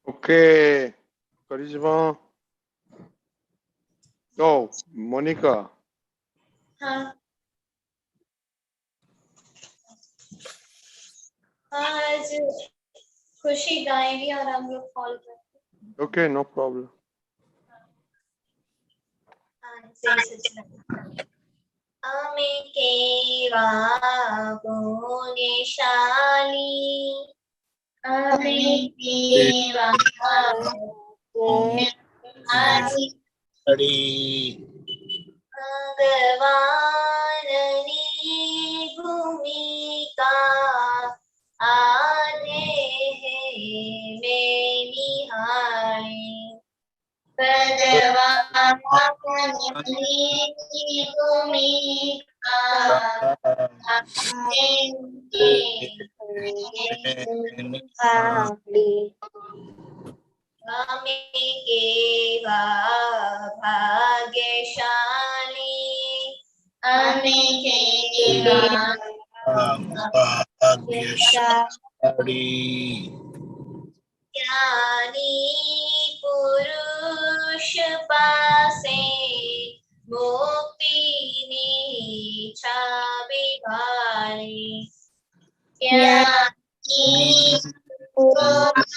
Okay. Charisma. Oh, Monica. हाँ आज खुशी गाएंगी और हम लोग कॉल करेंगे. Okay, no problem. અમે કેવા પુણ્યશાલી અમે કેવા પુણ્યશાલી ભગવાનની ભૂમિકા આને મેં નિહાળી ભગવાનની ભૂમિકા અમે કેવા ભાગ્યશાલી અમે કેવા ભાગ્યશાળી જ્ઞાની પુરુષ પાસે મુક્તિની છાવી ભાળી જ્ઞાની પુરુષ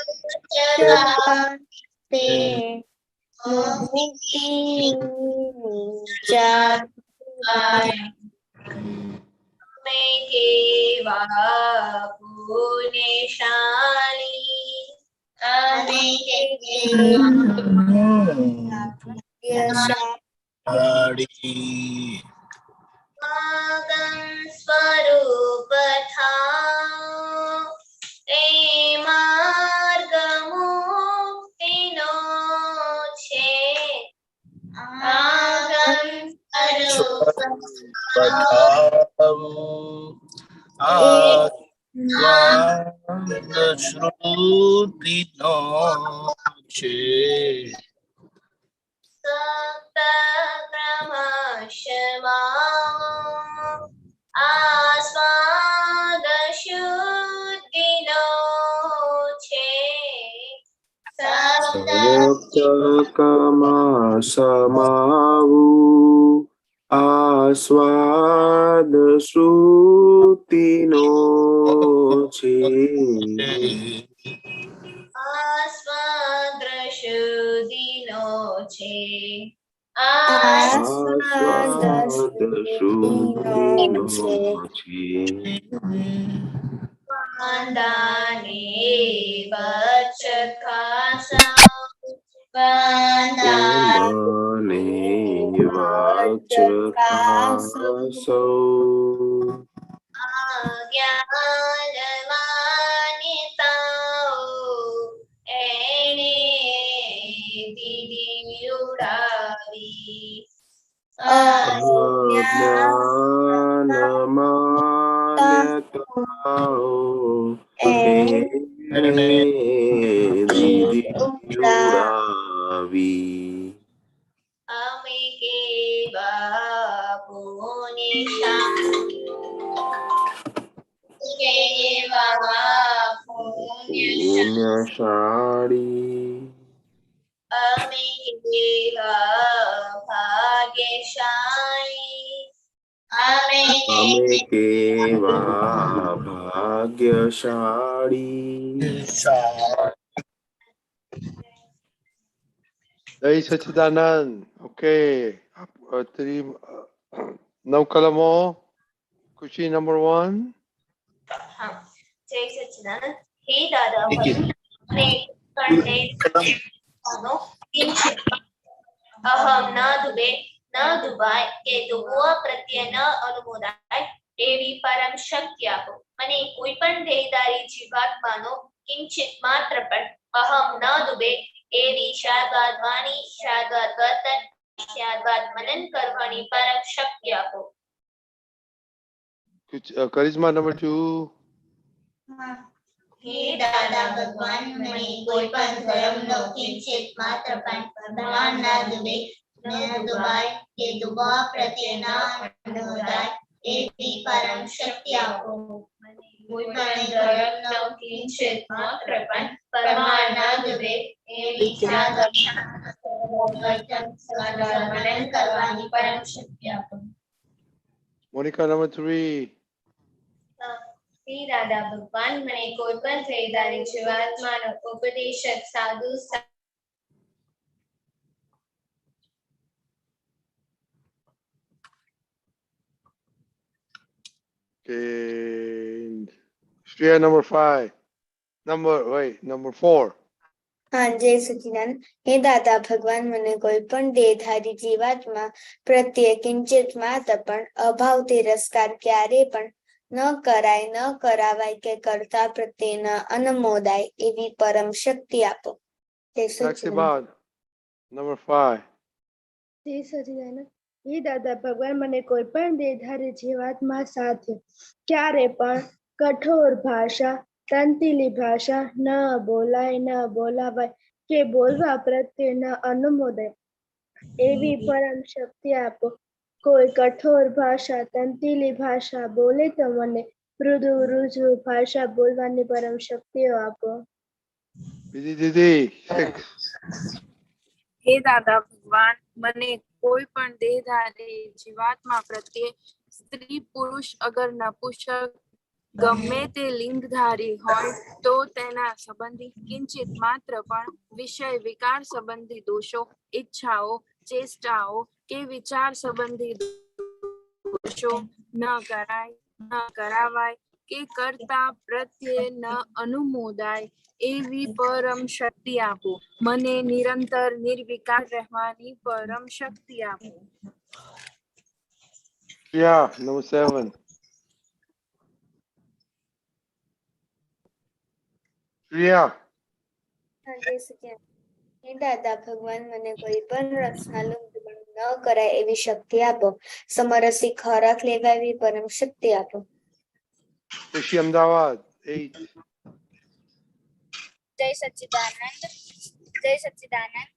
પાસે મુક્તિની છાવી ભાળી અમે કેવા પુણ્યશાલી અમે આગમ સ્વરૂપ થાઓ એ માર્ગ મુક્તિનો છે આગમ સ્વરૂપ શ્રુતિનો છે સપ્ત ક્રમશમાં આસ્વાદ શુદ્ધિનો છે સપ્તકમાં સમાવું આસ્વાદ શ્રુતિનો છે આસ્વાદ શુદ્ધિનો છે આસ્વાદ શ્રુતિનો છે વાંદાને વચખાસા વાંદાને વચખાસૌ અજ્ઞાન માન્યતાઓ એણે દીદી ઉડાવી અજ્ઞાન માન્યતાઓ એણે દીદી ઉડાવી અમે કેવા પુણ્યશાળી પુણ્યશાળી અમે કેવા ભાગ્યશાળી અમે કેવા ભાગ્યશાળી જય સચ્ચિદાનંદ. Okay. Three, નવ કલમો. ખુશી નંબર 1. હા જય સચ્ચિદાનંદ. હે દાદા મને કંઠે અહમ ન દુબે ન દુબાય કે દુબવા પ્રત્યે ન અનુમોદાય એવી પરમ શક્તિ આપો. મને કોઈ પણ દેહધારી જીવાત્માનો કિંચિત માત્ર પણ અહમ ન દુબે એવી શાદ્વાદ વાણી, શાદ્વાદ વર્તન, શાદ્વાદ મનન કરવાની પરમ શક્તિ આપો. કરિશ્મા નંબર 2. હે દાદા ભગવાન મને કોઈ પણ ધર્મનો કિંચિત માત્ર પણ પ્રમાણ ન દુબે ન દુબાય કે દુબા પ્રત્યે ન અનુમોદાય એવી પરમ શક્તિ આપો. કોઈ પણ ધર્મનો કિંચિત માત્ર પણ પરમાણ ન ડૂબે એ વિચાર મનન કરવાની પરમ શક્તિ આપો. Monica number 3. શ્રી દાદા ભગવાન મને કોઈ પણ થયેલાની જીવાત્માનો ઉપદેશક સાધુ Okay. Shreya number 5. Number 4. હા, જય સચિદાનંદ. હે દાદા ભગવાન મને કોઈ પણ દેહધારી જીવાત્મા પ્રત્યે કિંચિત માત્ર પણ અભાવ તિરસ્કાર ક્યારે પણ ન કરાય ન કરાવાય કે કરતા પ્રત્યે ન અનુમોદાય એવી પરમ શક્તિ આપો. જય સચિદાનંદ. Saksibad number 5. જય સચિદાનંદ. હે દાદા ભગવાન મને કોઈ પણ દેહધારી જીવાત્મા સાથે ક્યારે પણ કઠોર ભાષા તંતીલી ભાષા ન બોલાય ન બોલાવાય કે બોલવા પ્રત્યે ન અનુમોદાય એવી પરમ શક્તિ આપો. કોઈ કઠોર ભાષા તંતીલી ભાષા બોલે તો મને મૃદુ રુજુ ભાષા બોલવાની પરમ શક્તિઓ આપો. Didi 6. હે દાદા ભગવાન મને કોઈ પણ દેહધારી જીવાત્મા પ્રત્યે સ્ત્રી પુરુષ અગર નપુંસક ગમે તે લિંગધારી હોય તો તેના સંબંધી કિંચિત માત્ર પણ વિષય વિકાર સંબંધી દોષો ઈચ્છાઓ ચેષ્ટાઓ કે વિચાર સંબંધી દોષો ન કરાય ન કરાવાય કે કરતા પ્રત્યે ન અનુમોદાય એવી પરમ શક્તિ આપો. મને નિરંતર નિર્વિકાર રહેવાની પરમ શક્તિ આપો. Yeah, number 7. Shreya. હા, જય સચિદાનંદ. હે દાદા ભગવાન મને કોઈ પણ રસના લુપ્ત ન કરાય એવી શક્તિ આપો. સમરસી ખોરાક લેવા એવી પરમ શક્તિ આપો. Rishi Amdavad 8. જય સચ્ચિદાનંદ. જય સચ્ચિદાનંદ.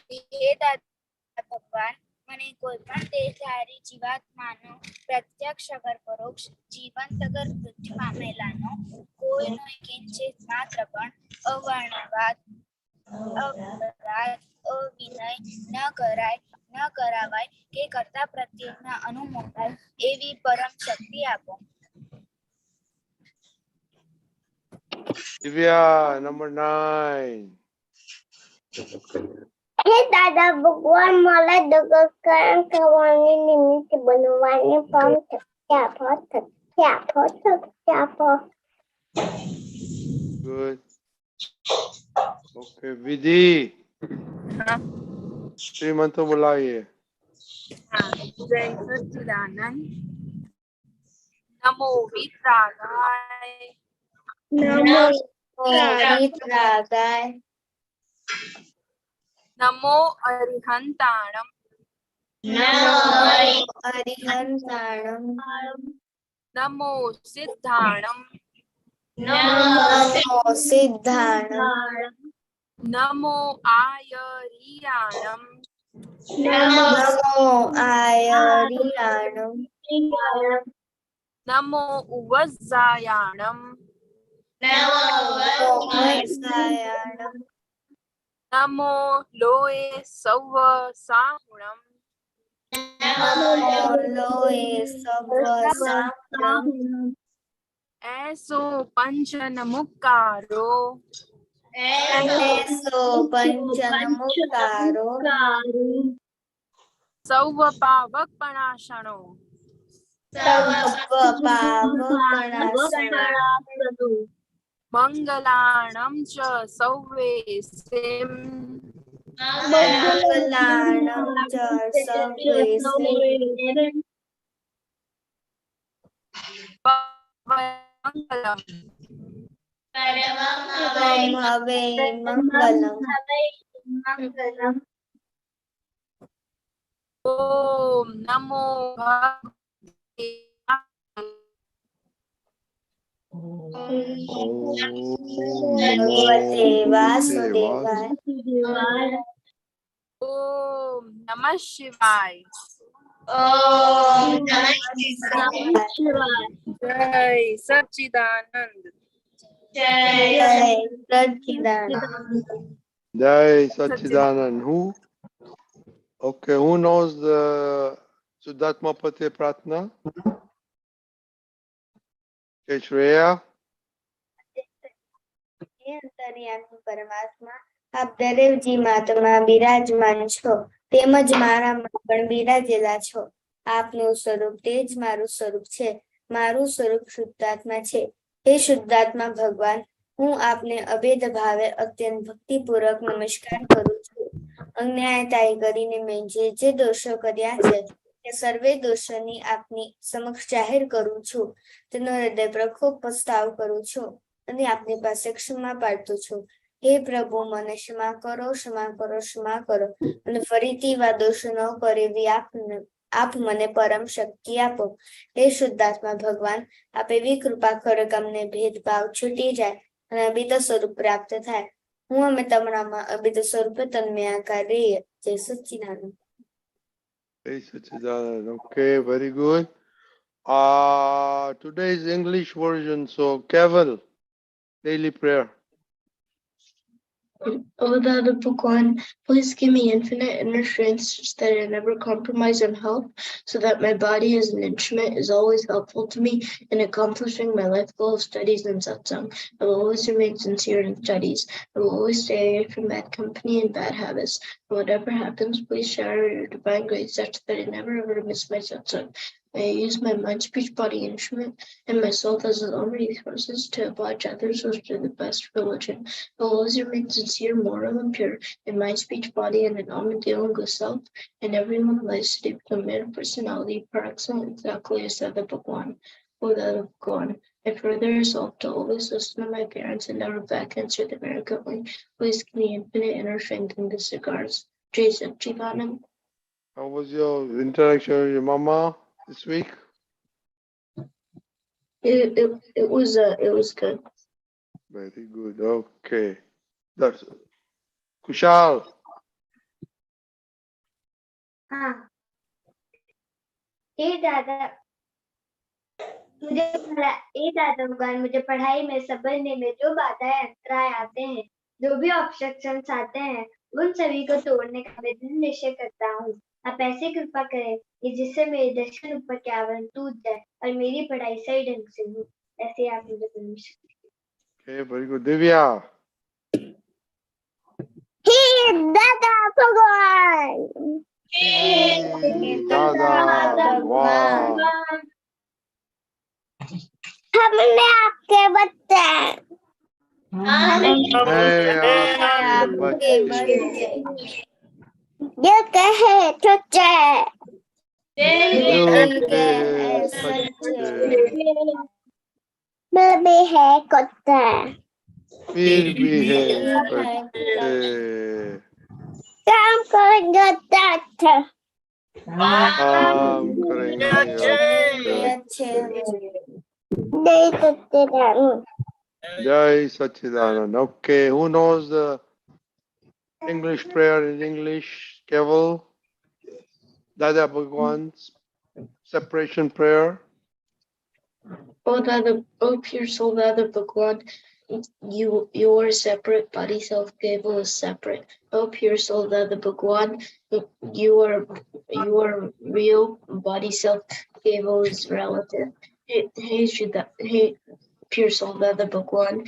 હે દાદા ભગવાન મને કોઈ પણ દેહધારી જીવાત્માનો પ્રત્યક્ષ અગર પરોક્ષ જીવંત અગર મૃત્યુ પામેલાનો કોઈનો કિંચિત માત્ર પણ અવર્ણવાદ અપરાધ અવિનય ન કરાય ન કરાવાય કે કરતા પ્રત્યેના અનુમોદાય એવી પરમ શક્તિ આપો. Divya number 9. હે દાદા ભગવાન મને દગકરણ કરવાની નિમિત્ત બનવાની પણ શક્તિ આપો. Good. Okay, Vidhi. હા, श्रीमंतो बुलाइए. હા, જય સચ્ચિદાનંદ. નમો વિતરાગાય નમો વિતરાગાય નમો અરિહંતાણમ અરિહંતાણમ નમો સિદ્ધાણમ નમો સિદ્ધાણમ નમો આયરિયાણમ નમો આયરિયાણમ નમો ઉવઝ્ઝાયાણમ વજ્જાયાણમ નમો લોએ સૌવ સાહુણમ નમો લોએ સર્વ સાંભળમ એસો પંચન મુક્કારો એસો પંચન મુક્કારો સૌવ પાવકપણાશણો સર્વ પાવકણાસનો મંગલાણમ ચ સૌવે સેમ મંગલાણમ ચ સર્વેસે મંગલમ ત્વમ હવે મંગલમ ઓમ નમો ભગવતે ભગવતે વાસુદેવાય ઓમ નમઃ શિવાય ઓમ નમઃ શિવાય. जय सच्चिदानंद। जय सच्चिदानंद। Jai Satchidanand. Who? Okay, who knows the Shuddhatma Pati Pratna? Okay, Shreya. હે અંતર્યામી પરમાત્મા, આપ દરેક જીવાત્મા બિરાજમાન છો, તેમજ મારામાં પણ બિરાજેલા છો. આપનું સ્વરૂપ તે જ મારું સ્વરૂપ છે. મારું સ્વરૂપ શુદ્ધાત્મા છે. હે શુદ્ધાત્મા ભગવાન, હું આપને અભેદ ભાવે અત્યંત ભક્તિપૂર્વક નમસ્કાર કરું છું. અન્યાયતાએ કરીને મેં જે દોષો કર્યા છે તે સર્વે દોષોની આપની સમક્ષ જાહેર કરું છું. તેનો હૃદય પ્રખોપ પસ્તાવ કરું છું અને આપની પાસે ક્ષમા પાડતું છું. હે પ્રભુ, મને ક્ષમા કરો, ક્ષમા કરો, ક્ષમા કરો, અને ફરીથી એવા દોષો ન કરે એવી આપ મને પરમ શક્તિ આપો. હે શુદ્ધાત્મા ભગવાન, આપ એવી કૃપા કરો કે અમને ભેદભાવ છૂટી જાય અને અભિત સ્વરૂપ પ્રાપ્ત થાય. હું અમે તમારામાં અભિત સ્વરૂપે તન્મયાકાર રહીએ. જય સચ્ચિદાનંદ. Jai Satchidanand. Okay, very good. Today's English version. So, Keval, daily prayer. O Dada Bhagwan, please give me infinite inner strength such that I never compromise on health, so that my body as an instrument is always helpful to me in accomplishing my life goal of studies and satsang. I will always remain sincere in studies. I will always stay away from bad company and bad habits. And whatever happens, please shower your divine grace such that I never ever miss my satsang. May I use my mind, speech, body, instrument, and my soul as its own resources to oblige others or to the best religion. I will always remain sincere, moral, and pure in mind, speech, body, and in all my dealing with self and everyone lives to become man personality per excellence, exactly as Dada Bhagwan. O Dada Bhagwan, I further resolve to always listen to my parents and never back answer them arrogantly. Please give me infinite inner strength in this regards. Jai Satchidanand. How was your interaction with your mama this week? It was good. Very good. Okay. That's Kushal. हाँ, हे दादा भगवान, मुझे पढ़ाई में समझने में जो बाधाएं अंतराय आते हैं, जो भी ऑब्स्ट्रक्शंस आते हैं, उन सभी को तोड़ने का मैं दृढ़ निश्चय करता हूँ. आप ऐसे कृपा करें कि जिससे मेरे दर्शन ऊपर के आवरण टूट जाए और मेरी पढ़ाई सही ढंग से हो. ऐसे आप मुझे permission. Okay, very good. Divya. हे दादा भगवान. Dada Bhagwan. हमने आपके बच्चे आपके बच्चे दिल के हैं सच्चे, दिल के सच्चे, दिल भी है कुत्ते, फिर भी है कच्चे, काम करेंगे अच्छे, काम करेंगे अच्छे. नहीं सकते नहीं. Jai Satchidanand. Okay, who knows the English prayer in English? Keval, Dada Bhagwan's separation prayer. O pure soul, Dada Bhagwan, you are separate, body self Keval is separate. O pure soul, Dada Bhagwan, you are real, body self Keval is relative. Hey, pure soul, Dada Bhagwan,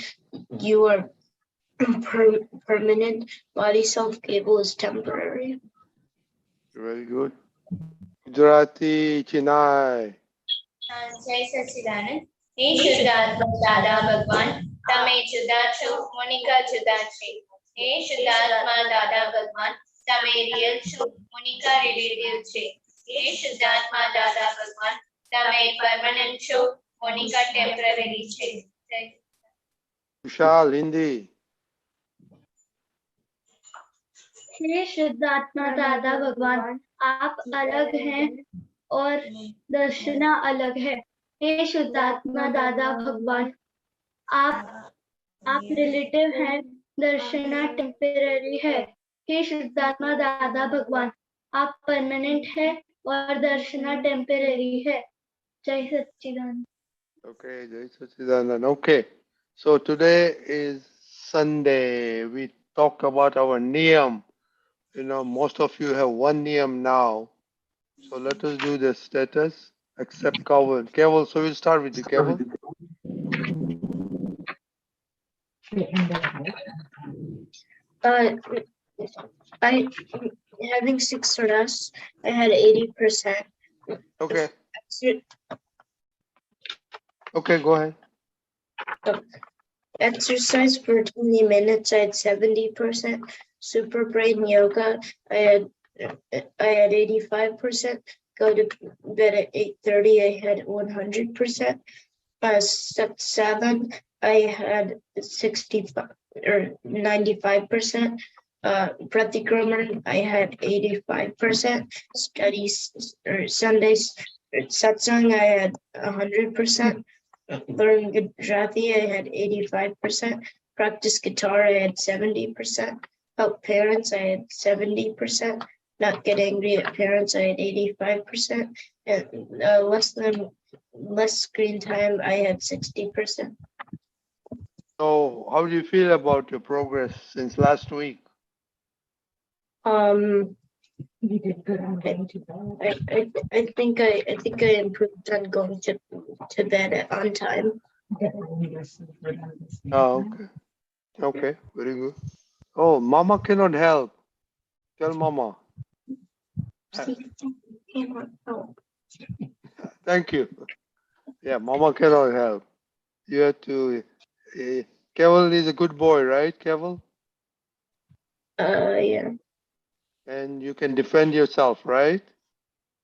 you are permanent, body self Keval is temporary. Very good. Gujarati Chinai. જય સચ્ચિદાનંદ. હે શુદ્ધાત્મા દાદા ભગવાન, તમે જુદા છો, Monica જુદા છે. હે શુદ્ધાત્મા દાદા ભગવાન, તમે રિયલ છો, મોનિકા રિલેટિવ છે. હે શુદ્ધાત્મા દાદા ભગવાન, તમે પરમાનન્ટ છો, મોનિકા ટેમ્પરરી છે. Kushal, Hindi. हे शुद्धात्मा दादा भगवान, आप अलग हैं और दर्शना अलग है. हे शुद्धात्मा दादा भगवान, आप रिलेटिव हैं, दर्शना टेम्पररी है. हे शुद्धात्मा दादा भगवान, आप परमानेंट है और दर्शना टेम्पररी है. जय सच्चिदानंद. Okay, Jai Sachidanand. Okay, so today is Sunday. We talk about our Niyam. You know, most of you have one Niyam now. So let us do the status. Accept Kaval. Kaval, so we'll start with you, Kaval. Uh, I having 6 I had 80%. Okay. Okay, go ahead. Exercise for 20 minutes, I had 70%. Super brain yoga, I had 85%. Go to bed at 8:30, I had 100%. Satsang, I had 65 or 95%. Pratikraman, I had 85%. Studies or Sundays, Satsang, I had 100%. Learn Gujarati, I had 85%. Practice guitar, I had 70%. Help parents, I had 70%. Not get angry at parents, I had 85%. And less screen time, I had 60%. So how do you feel about your progress since last week? I think I improved on going to bed on time. Oh, okay. Okay, very good. Oh, Mama cannot help. Tell Mama. Thank you. Yeah, Mama cannot help. You have to. Keval is a good boy, right, Keval? Yeah. And you can defend yourself, right?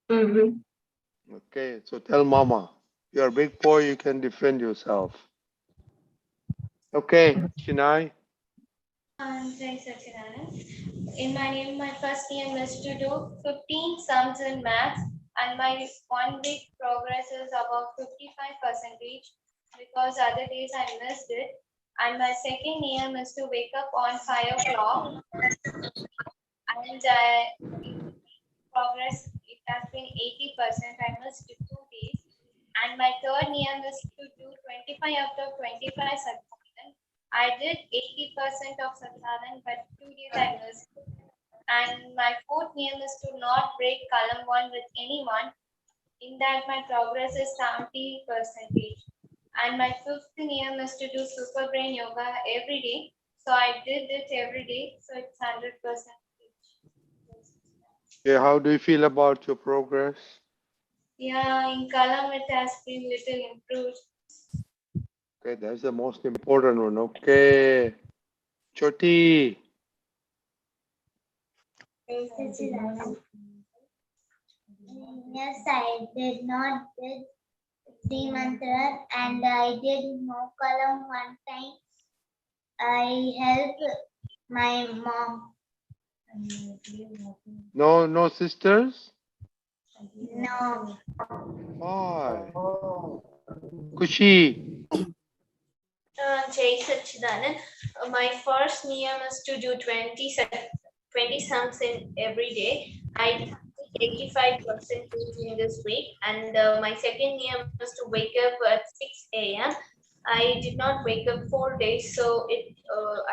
Mm-hmm. Okay, so tell Mama. You're a big boy, you can defend yourself. Okay, Chinai. Jai Sachidanand. In my name, my first name is to do 15 sums in maths, and my 1 week progress is about 55% because other days I missed it. And my second name is to wake up on 5 o'clock, and progress it has been 80%. I missed 2 days. And my third name is to do 25 out of 25 Satsang. I did 80% of Satsang, but 2 days I missed. And my fourth name is to not break column 1 with anyone. In that, my progress is 70%. And my fifth name is to do super brain yoga every day. So I did it every day. So it's 100%. Yeah, how do you feel about your progress? Yeah, in column it has been little improved. Okay, that's the most important one. Okay. Choti. Yes, I did not did 3 mantras and I did no column one time. I helped my mom. No sisters? No. Why? Kushi. Jai Sachidanand. My first niyam is to do 20 sums in every day. I did 85% in this week. And my second niyam is to wake up at 6 a.m. I did not wake up 4 days, so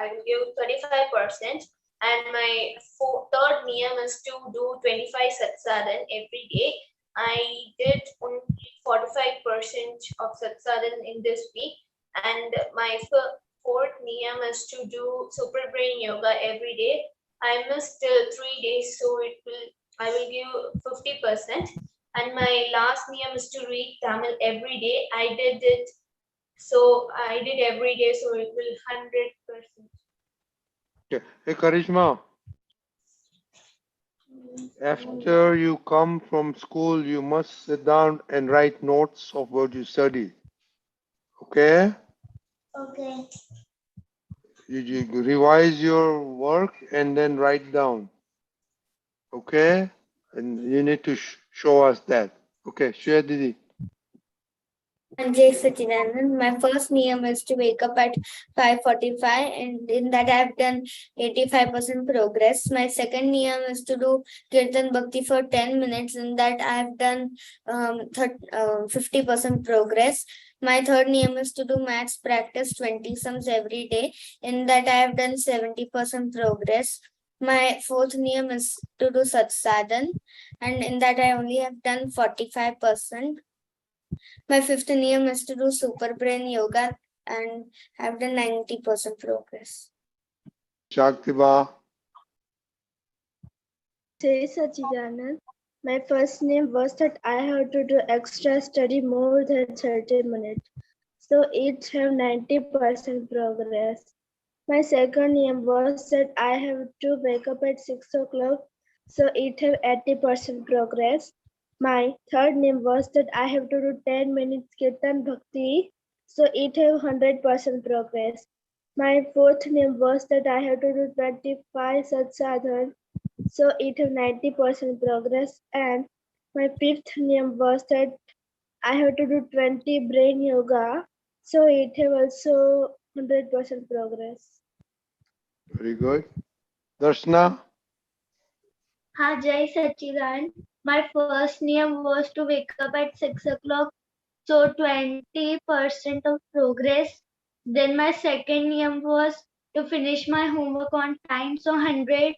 I will give 35%. And my third niyam is to do 25 satsadhan every day. I did only 45% of satsadhan in this week. And my fourth niyam is to do super brain yoga every day. I missed 3 days, so I will give 50%. And my last niyam is to read Tamil every day. I did it, so I did every day, so it will 100%. Okay. Hey, Karishma. After you come from school, you must sit down and write notes of what you study. Okay? Okay. You revise your work and then write down. Okay? And you need to show us that. Okay, Shreya Didi. Jai Sachidanand. My first niyam is to wake up at 5:45, and in that I have done 85% progress. My second niyam is to do Kirtan Bhakti for 10 minutes, in that I have done 50% progress. My third niyam is to do maths practice 20 sums every day, in that I have done 70% progress. My fourth niyam is to do Satsadhan, and in that I only have done 45%. My fifth niyam is to do super brain yoga, and have done 90% progress. Shaktiba. Jai Sachidanand. My first name was that I have to do extra study more than 30 minutes. So each have 90% progress. My second name was that I have to wake up at 6 o'clock. So it have 80% progress. My third name was that I have to do 10 minutes Kirtan Bhakti. So it have 100% progress. My fourth name was that I have to do 25 Satsadhan. So it have 90% progress. And my fifth name was that I have to do 20 brain yoga. So it have also 100% progress. Very good. Darshana. हाँ जय सच्चिदानंद. My first niyam was to wake up at 6 o'clock, so 20% of progress. Then my second niyam was to finish my homework on time, so 100%.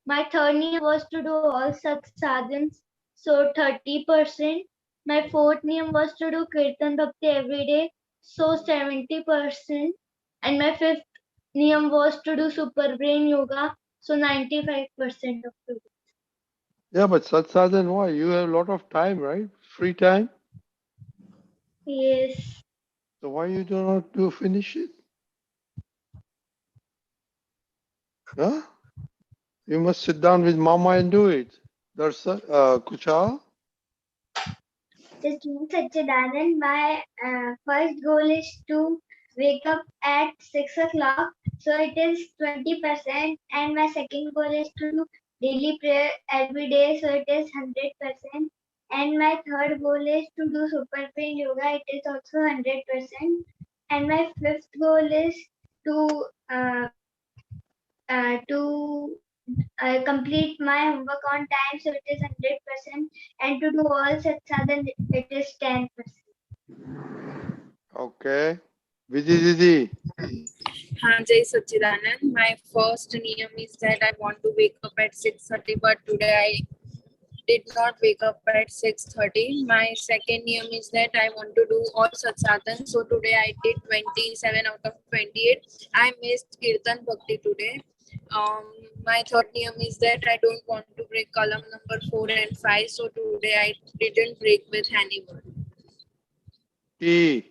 My third niyam was to do all sadhans, so 30%. My fourth niyam was to do kirtan bhakti every day, so 70%. And my fifth niyam was to do super brain yoga, so 95% of progress. Yeah, but Satsadhan, why? You have a lot of time, right? Free time. Yes. So why you do not do finish it? Huh? You must sit down with Mama and do it. Kucha. Sachidanand, my first goal is to wake up at 6 o'clock, so it is 20%, and my second goal is to do daily prayer every day, so it is 100%, and my third goal is to do super brain yoga, it is also 100%, and my fifth goal is to complete my homework on time, so it is 100%, and to do all such sadhan, it is 10%. Okay. Vidi Didi. Jai Sachidanand. My first niyam is that I want to wake up at 6:30, but today I did not wake up at 6:30. My second niyam is that I want to do all satsadhan. So today I did 27 out of 28. I missed Kirtan Bhakti today. My third niyam is that I don't want to break column number 4 and 5. So today I didn't break with anyone. E.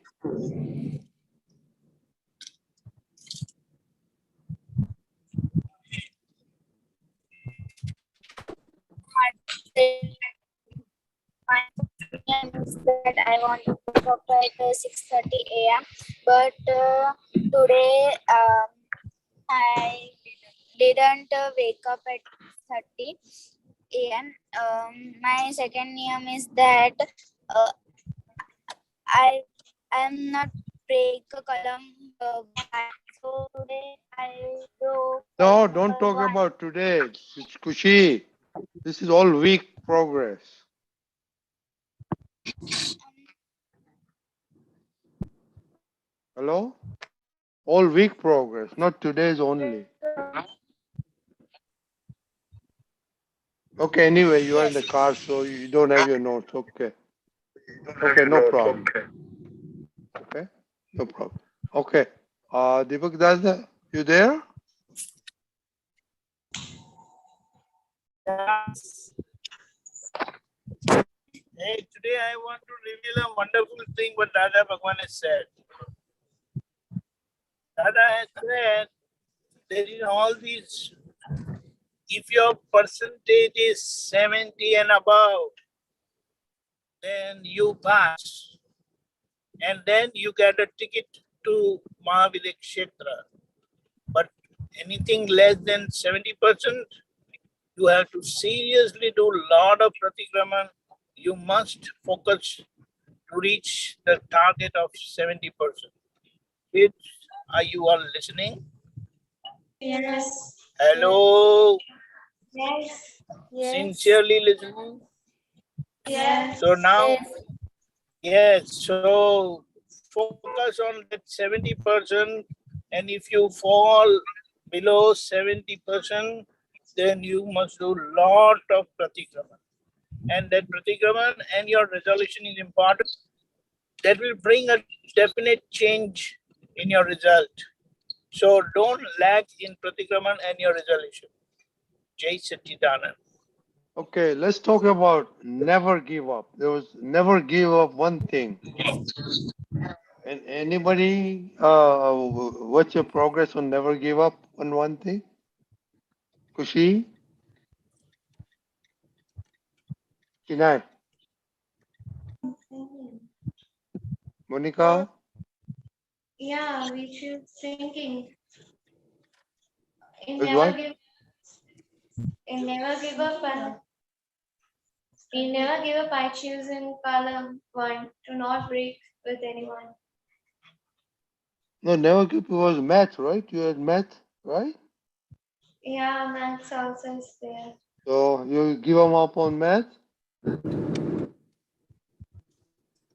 That I want to wake up at 6:30 a.m. But today I didn't wake up at 30 a.m. My second niyam is that I am not break a column so today I do No, column don't number talk 1. about today. It's Kushi. This is all week progress. Hello? All week progress, not today's only. Okay, anyway, you are in the car, so you don't have your notes. Okay. Okay, no problem. Okay, no problem. Okay. Deepak, you there? Hey, today I want to reveal a wonderful thing what Dada Bhagwan has said. Dada has said there is all these, if your percentage is 70 and above, then you pass. And then you get a ticket to Mahavira Kshetra. But anything less than 70%, you have to seriously do a lot of Pratikraman. You must focus to reach the target of 70%. Kids, are you all listening? Yes. Hello? Yes. Yes. Sincerely listening? Yes. So now, Yes. so focus on that 70%, and if you fall below 70%, then you must do lot of pratikraman. And that pratikraman and your resolution is important. That will bring a definite change in your result. So don't lag in pratikraman and your resolution. Jai Satchidanand. Okay, let's talk about never give up. There was never give up one thing. And anybody, what's your progress on never give up on one thing? Kushi? Chinay? Monica? Yeah, we should thinking. Is what? Never give up and in never give up. I choose in column 1 to not break with anyone. No, never give up was math, right? You had math, right? Yeah, maths also is there. So you give them up on math?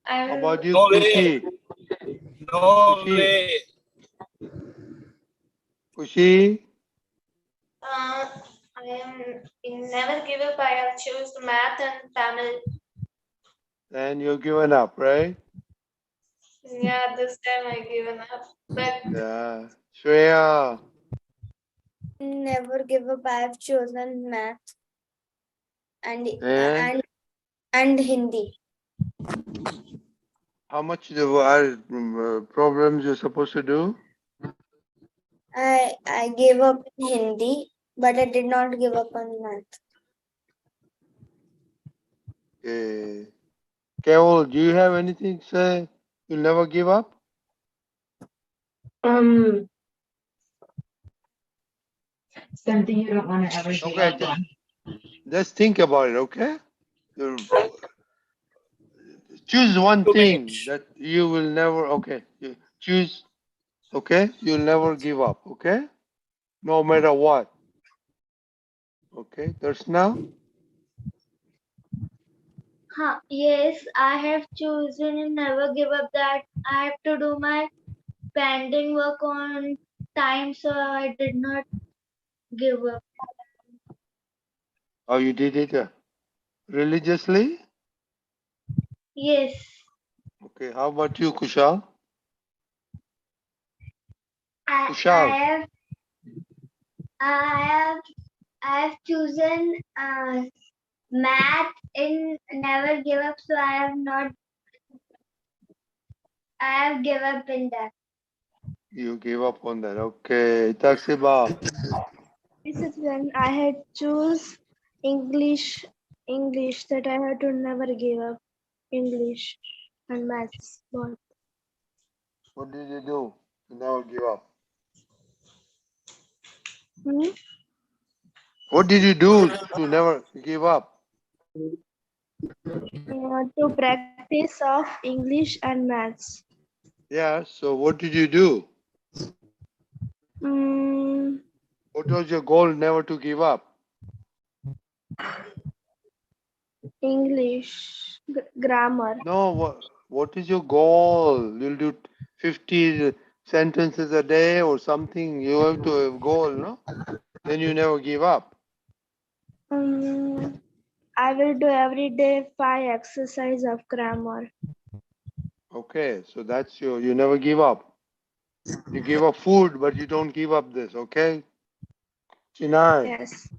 I How will. about you, No way. Kushi? No Kushi? way. Kushi? I am in never give up. I have choose math and Tamil. And you're given up, right? Yeah, this time I given up. But Yeah. Shreya? Never give up. I have chosen math and And and Hindi. how much are problems you're supposed to do? I gave up in Hindi, but I did not give up on math. Okay. Carol, do you have anything to say? You'll never give up? Something you don't want to ever give Okay, up on. just think about it, okay? Choose one 2 thing minutes. that you will never, okay? You choose, okay? You'll never give up, okay? No matter what. Okay, that's now? Yes, I have chosen and never give up that I have to do my pending work on time, so I did not give up. Oh, you did it religiously? Yes, Okay, how about you, Kushal? I Kushal, have I have chosen math in never give up, so I have give up in that. you gave up on that. Okay, Taksiba. This is when I had choose English that I had to never give up English and maths both. What did you do to never give up? What did you do to never give up? To practice of English and maths. Yeah, so what did you do? Mm, What was your goal never to give up? English grammar. No, what is your goal? You'll do 50 sentences a day or something. You have to have goal, no? Then you never give up. I will do every day 5 exercise of grammar. Okay, so that's you never give up. You give up food, but you don't give up this, okay? Chinai, Yes.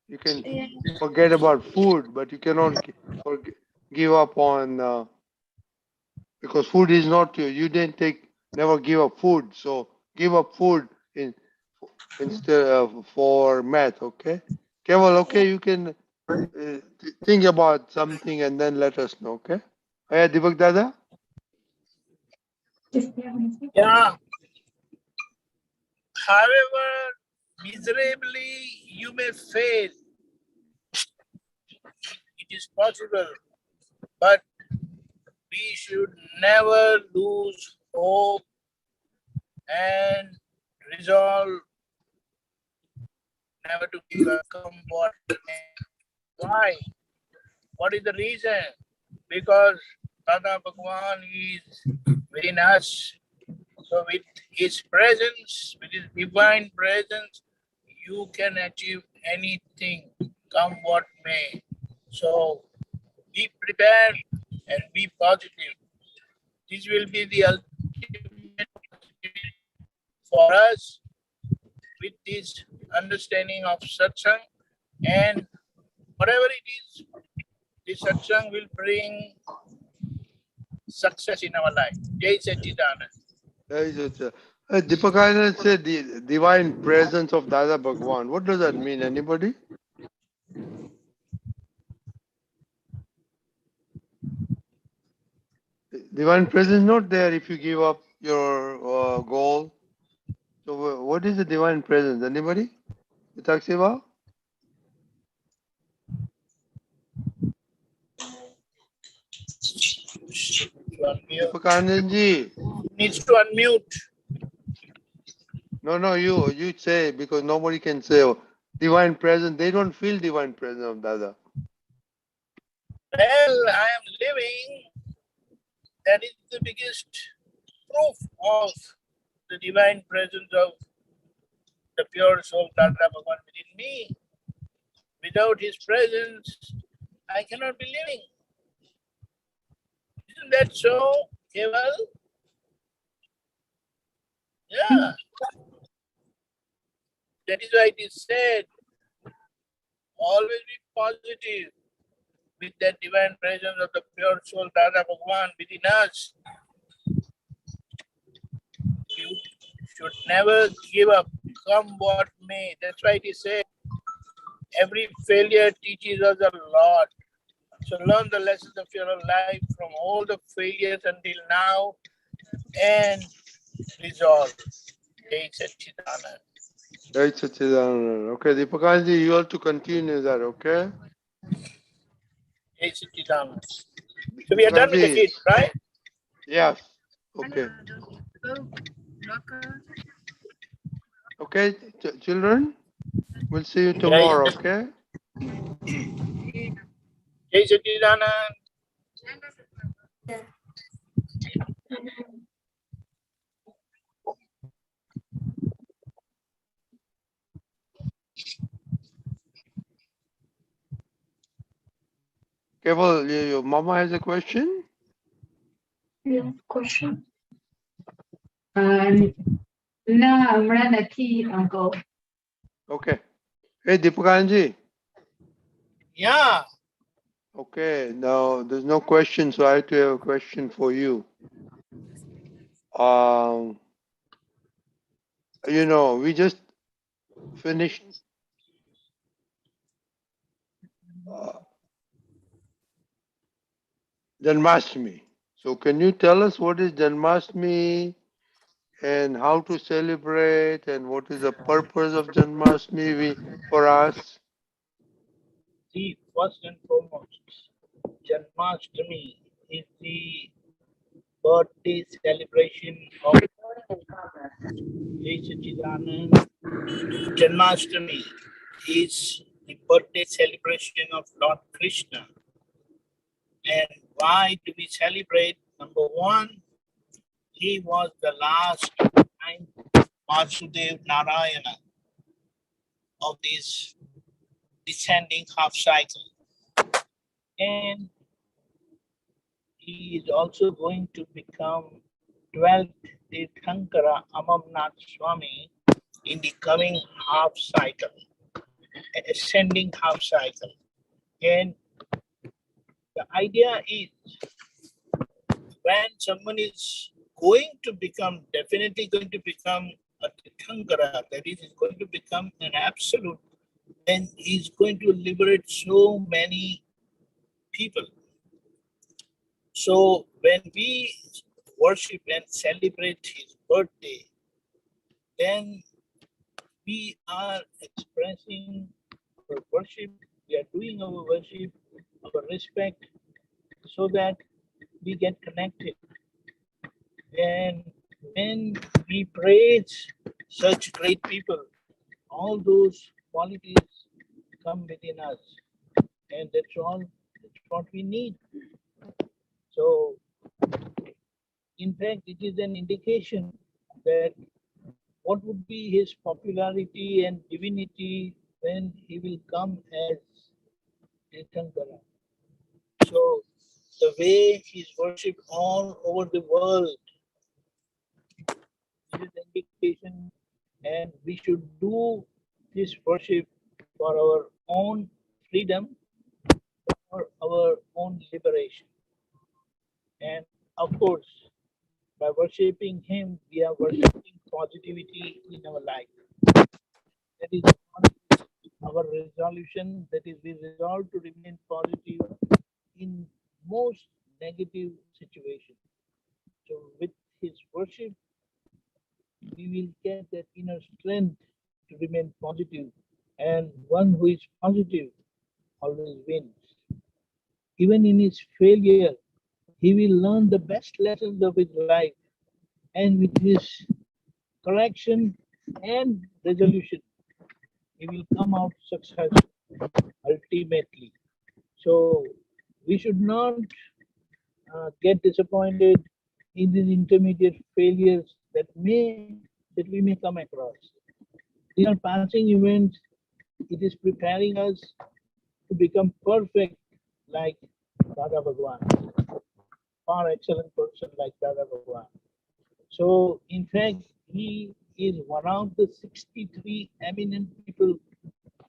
you can yeah, forget about food, but you cannot give up on, because food is not you didn't never give up food, so give up food instead of for math, okay? Keval, okay, you can think about something and then let us know, okay? Hey, Deepak Dada? Yeah. However miserably you may fail, it is possible. But we should never lose hope and resolve never to give up, come what may. Why? What is the reason? Because Dada Bhagwan is within us. So with his presence, with his divine presence, you can achieve anything, come what may. So be prepared and be positive. This will be the ultimate for us with this understanding of satsang, and whatever it is, this satsang will bring success in our life. Jai Satchidanand. Deepakanandji said the divine presence of Dada Bhagwan. What does that mean? Anybody? Divine presence not there if you give up your goal. So what is the divine presence? Anybody? Itaksiva? Deepakanandji. Needs to unmute. No, you say, because nobody can say divine presence. They don't feel divine presence of Dada. Well, I am living. That is the biggest proof of the divine presence of the pure soul Dada Bhagwan within me. Without his presence, I cannot be living. Isn't that so, Keval? Yeah. That is why it is said, always be positive with that divine presence of the pure soul Dada Bhagwan within us. You should never give up, come what may. That's why it is said, every failure teaches us a lot. So learn the lessons of your life from all the failures until now and resolve. Jai Satchidanand. Jai Satchidanand. Okay, Deepakanandji, you have to continue that, okay? Jai Satchidanand. So we are done with the kids, right? Yes. Okay. Okay, children, we'll see you tomorrow, okay? Jai Satchidanand. Keval, your mama has a question? Yeah, question. ના હમણાં નથી uncle. Okay. Hey, Deepakanandji. Yeah. Okay, now there's no question, so I have to have a question for you. We just finished Janmastmi. So can you tell us what is Janmastmi and how to celebrate and what is the purpose of Janmastmi for us? See, first and foremost, Janmastmi is the birthday celebration of Jai Satchidanand. Janmastmi is the birthday celebration of Lord Krishna. And why do we celebrate? Number one, he was the last time Vasudev Narayana of this descending half cycle. And he is also going to become 12th Tirthankara Amarnath Swami in the coming half cycle, ascending half cycle. And the idea is, when someone is definitely going to become a Tirthankara, that is going to become an absolute, then he's going to liberate so many people. So when we worship and celebrate his birthday, then we are expressing our worship, we are doing our worship, our respect, so that we get connected. And when we praise such great people, all those qualities come within us, and that's all. That's what we need. So, in fact, it is an indication that what would be his popularity and divinity when he will come as Tirthankara. So, the way he is worshipped all over the world is an indication, and we should do this worship for our own freedom, for our own liberation. And of course, by worshipping him, we are worshipping positivity in our life. That is our resolution. That is, we resolve to remain positive in most negative situations. So with his worship, we will get that inner strength to remain positive. And one who is positive always wins. Even in his failure, he will learn the best lessons of his life. And with his correction and resolution, he will come out successful ultimately. So we should not get disappointed in these intermediate failures that we may come across. These are passing events. It is preparing us to become perfect like Dada Bhagwan, far excellent person like Dada Bhagwan. So in fact, he is one of the 63 eminent people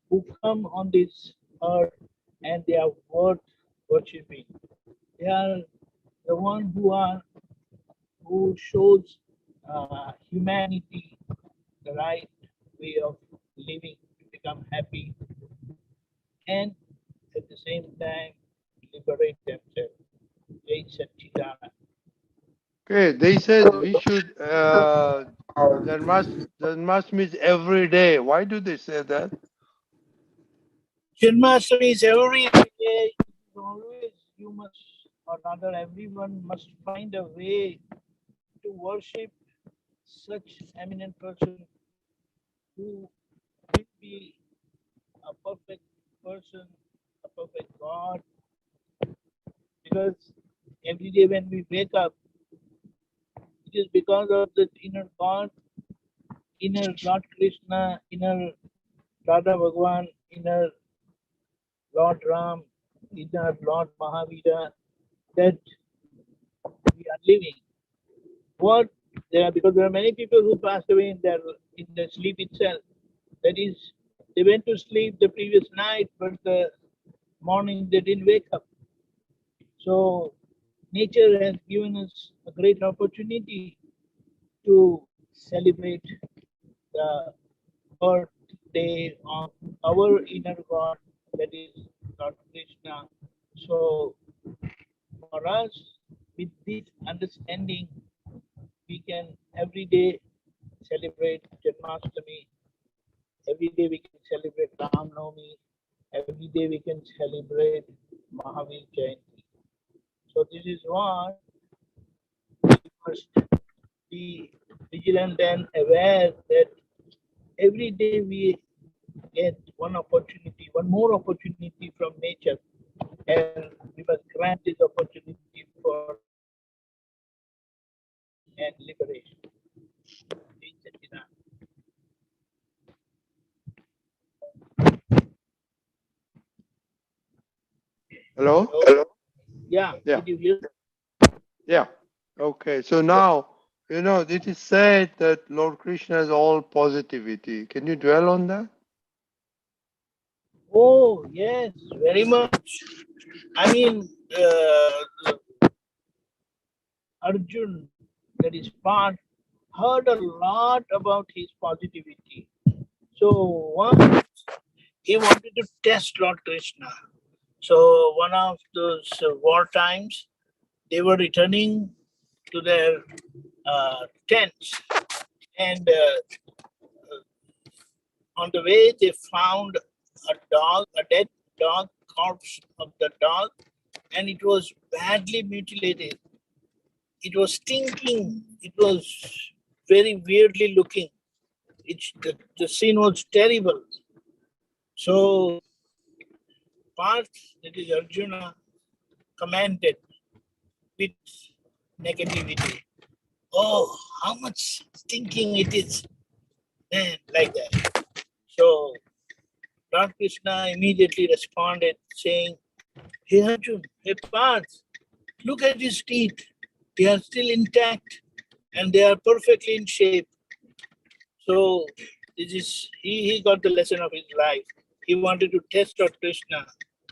who come on this earth, and they are worth worshipping. They are the one who shows humanity the right way of living to become happy, and at the same time liberate themselves. Jai Satchidanand. Okay, they said we should Janmastmi is every day. Why do they say that? Janmastami is every day. It is always, you must, or rather everyone must find a way to worship such eminent person who will be a perfect person, a perfect God. Because every day when we wake up, it is because of the inner God, inner Lord Krishna, inner Dada Bhagwan, inner Lord Ram, inner Lord Mahavira, that we are living. What there are, because there are many people who passed away in their sleep itself. That is, they went to sleep the previous night, but the morning they didn't wake up. So nature has given us a great opportunity to celebrate the birthday of our inner God, that is Lord Krishna. So for us, with this understanding, we can every day celebrate Janmastami. Every day we can celebrate Ram Navami. Every day we can celebrate Mahavir Jayanti. So this is what we must be vigilant and aware that every day we get one more opportunity from nature, and we must grant this opportunity for and liberation. Hello? Hello? Yeah, Yeah. did you hear? Yeah. Okay. So now, it is said that Lord Krishna is all positivity. Can you dwell on that? Oh, yes, very much. I mean, Arjun, that is part, heard a lot about his positivity. So once he wanted to test Lord Krishna. So one of those war times, they were returning to their tents, and on the way they found a dead dog, corpse of the dog, and it was badly mutilated. It was stinking. It was very weirdly looking. The scene was terrible. So Parth, that is Arjuna, commented with negativity. Oh, how much stinking it is. And like that. So Lord Krishna immediately responded saying, hey Arjuna, hey Parth, look at his teeth. They are still intact and they are perfectly in shape. So this is he got the lesson of his life. He wanted to test Lord Krishna,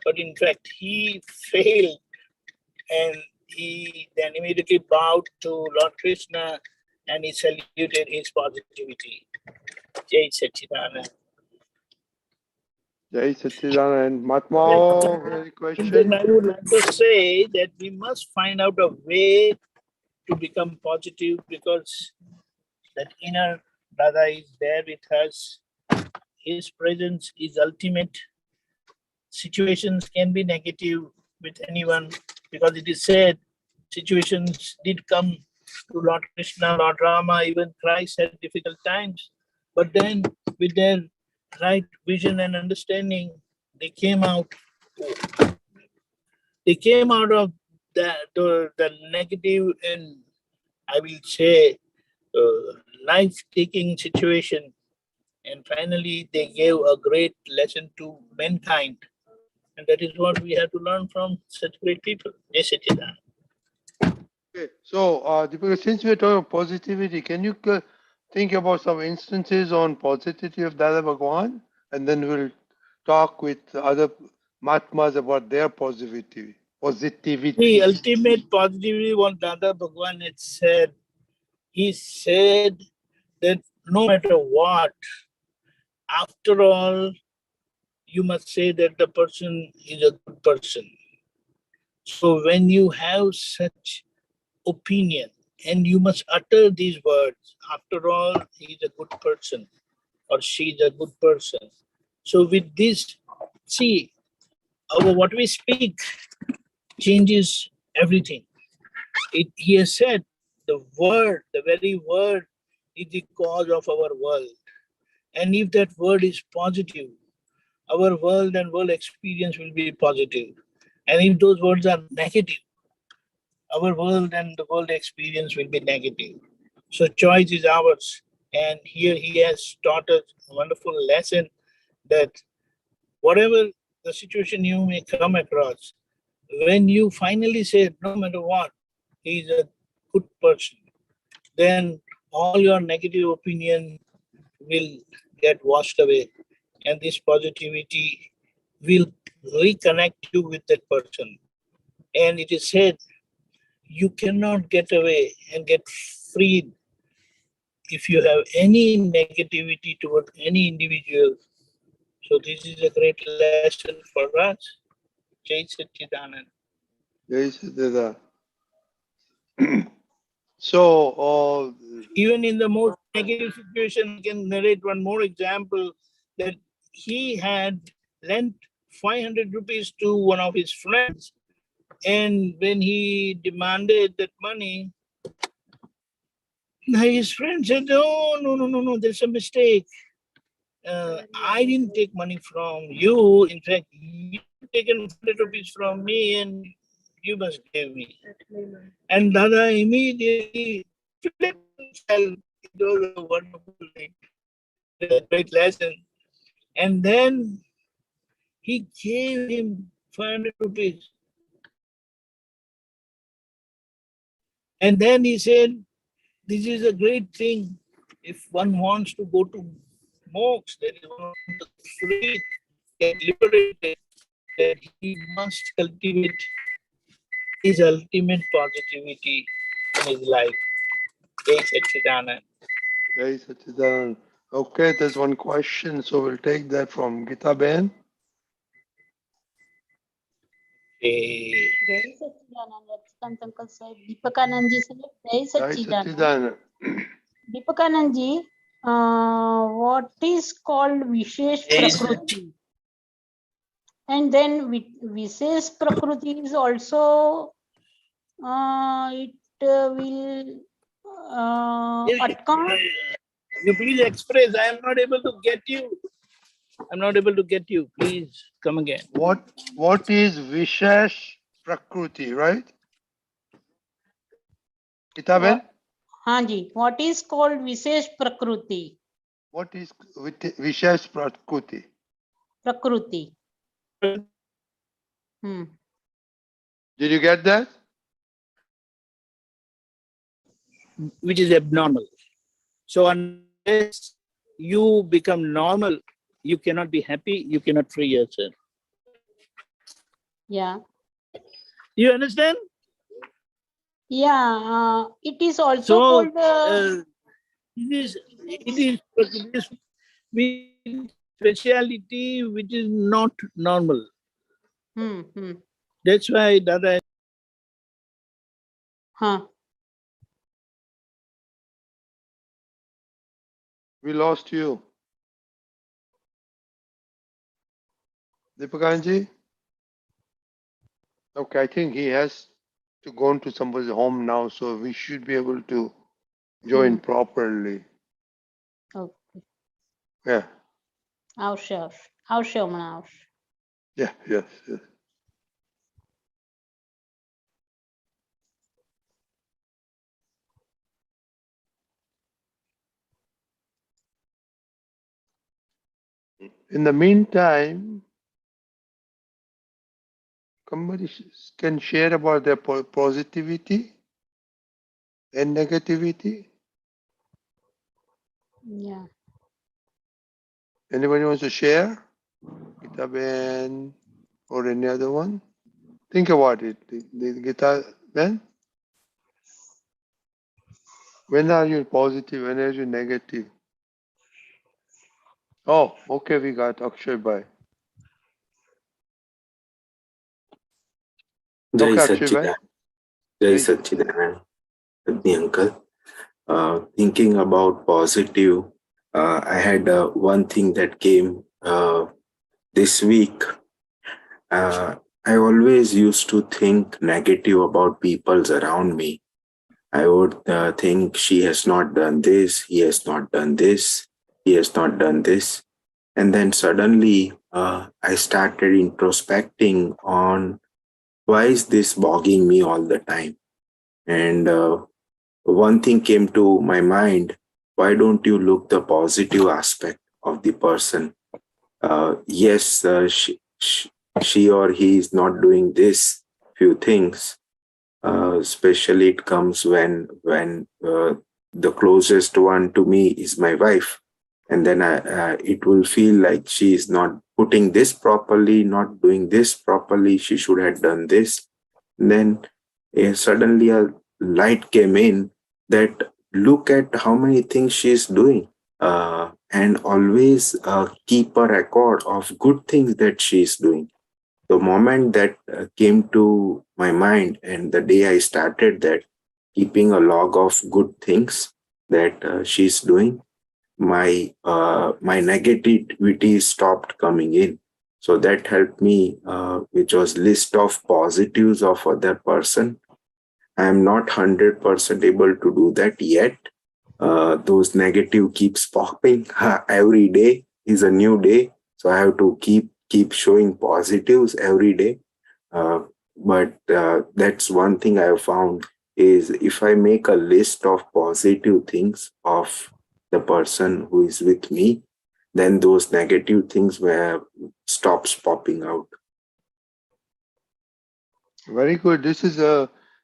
but in fact he failed, and he then immediately bowed to Lord Krishna and he saluted his positivity. Jai Satchidanand. Jai Satchidanand. Mahatma, any And question? then I would like to say that we must find out a way to become positive, because that inner Dada is there with us. His presence is ultimate. Situations can be negative with anyone, because it is said situations did come to Lord Krishna, Lord Rama, even Christ had difficult times. But then with their right vision and understanding, they came out of the negative and I will say life-taking situation, and finally they gave a great lesson to mankind, and that is what we have to learn from such great people. Jai Satchidanand. Okay. So, Deepika, since we're talking about positivity, can you think about some instances on positivity of Dada Bhagwan? And then we'll talk with other Mahatmas about their positivity. The ultimate positivity, what Dada Bhagwan had said, he said that no matter what, after all, you must say that the person is a good person. So when you have such opinion, and you must utter these words, after all, he is a good person or she is a good person. So with this, see, what we speak changes everything. He has said the word, the very word is the cause of our world. And if that word is positive, our world and world experience will be positive. And if those words are negative, our world and the world experience will be negative. So choice is ours. And here he has taught us a wonderful lesson that whatever the situation you may come across, when you finally say, no matter what, he is a good person, then all your negative opinion will get washed away. And this positivity will reconnect you with that person. And it is said, you cannot get away and get freed if you have any negativity toward any individual. So this is a great lesson for us. Jai Satchidanand. Jai Satchidanand. So, Even in the most negative situation, I can narrate one more example, that he had lent 500 rupees to one of his friends, and when he demanded that money, his friend said, oh, no, there's a mistake. I didn't take money from you. In fact, you taken 100 rupees from me and you must give me. And Dada immediately reflected himself. It was a wonderful thing, a great lesson. And then he gave him 500 rupees. And then he said, this is a great thing. If one wants to go to moksha, that is one of the free, get liberated, that he must cultivate his ultimate positivity in his life. Jai Satchidanand. Jai Satchidanand. Okay, there's one question, so we'll take that from Gita Ben. Jai Satchidanand. That's Uncle said. Deepakanandji said, Jai Jai Satchidanand. Satchidanand. Deepakanandji, what is called Vishesh Jai Prakruti? And then Vishesh Prakruti is also it will Atka. You please express. I am not able to get you. I'm not able to get you. Please come again. What is Vishesh Prakruti, right? Kitaben? Hanji, what is called Vishesh Prakruti? What is Vishesh Prakruti? Prakruti. Did you get that? Which is abnormal. So unless you become normal, you cannot be happy, you cannot free yourself. Yeah. You understand? Yeah, it is also So, called. it is with speciality which is not normal. That's why Dada. We lost you. Deepakanandji? Okay, I think he has to go into somebody's home now, so we should be able to join properly. Okay. Yeah. Sure. Yeah, yes. In the meantime, somebody can share about their positivity and negativity. Yeah. Anybody wants to share? Gita-ben or any other one? Think about it. Gita-ben? When are you positive? When are you negative? Oh, okay, we got Akshay Bhai. Jai Okay, Akshay Bhai. Satchidanand. Jai Satchidanand. Agni uncle. Thinking about positive, I had one thing that came this week. I always used to think negative about people around me. I would think she has not done this, he has not done this, he has not done this. And then suddenly I started introspecting on why is this bogging me all the time? And one thing came to my mind, why don't you look the positive aspect of the person? Yes, she or he is not doing this few things. Especially it comes when the closest one to me is my wife, and then it will feel like she is not putting this properly, not doing this properly. She should have done this. And then suddenly a light came in that look at how many things she is doing, and always keep a record of good things that she is doing. The moment that came to my mind, and the day I started that, keeping a log of good things that she's doing, my negativity stopped coming in. So that helped me, which was list of positives of other person. I am not 100% able to do that yet. Those negative keeps popping. Every day is a new day, so I have to keep showing positives every day. But that's one thing I have found is if I make a list of positive things of the person who is with me, then those negative things stops popping out. Very good. This is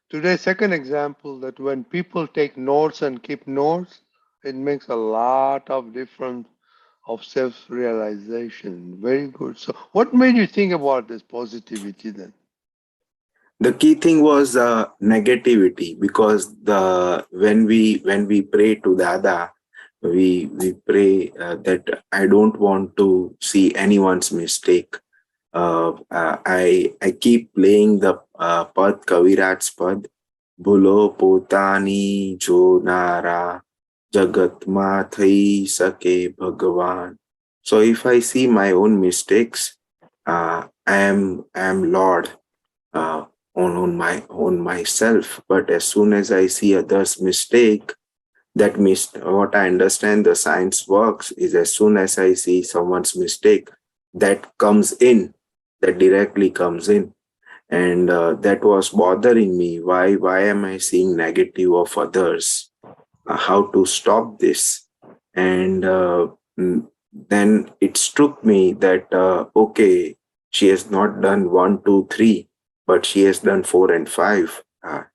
today's second example that when people take notes and keep notes, it makes a lot of difference of self-realization. Very good. So what made you think about this positivity then? The key thing was negativity, because when we pray to Dada, we pray that I don't want to see anyone's mistake. I keep playing the pad, Kaviraj's pad, Bhulo potani jo nara, jagat ma thai sake Bhagwan. So if I see my own mistakes, I am Lord on myself. But as soon as I see others' mistake, what I understand the science works is as soon as I see someone's mistake, that comes in, that directly comes in. And that was bothering me. Why am I seeing negative of others? How to stop this? And then it struck me that okay, she has not done 1, 2, 3, but she has done 4 and 5. I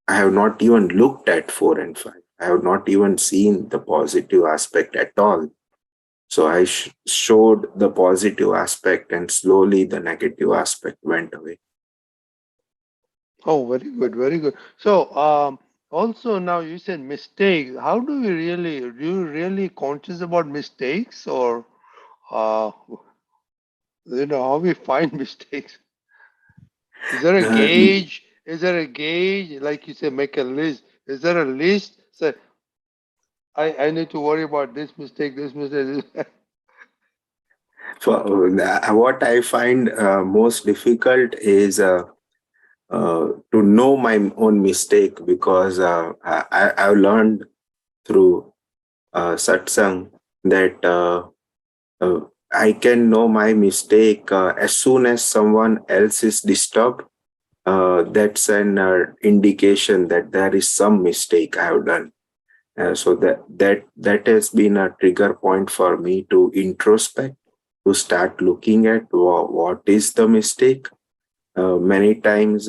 have not even looked at 4 and 5. I have not even seen the positive aspect at all. So I showed the positive aspect, and slowly the negative aspect went away. Oh, very good, very good. So, also now you said mistakes. How do you really conscious about mistakes, or uh, how we find mistakes? Is there a Uh, gauge? Is there a gauge? Like you say, make a list. Is there a list? Say, I need to worry about this mistake, this mistake. what I find most difficult is to know my own mistake, because I've learned through Satsang that I can know my mistake as soon as someone else is disturbed. That's an indication that there is some mistake I have done. So that has been a trigger point for me to introspect, to start looking at what is the mistake. Many times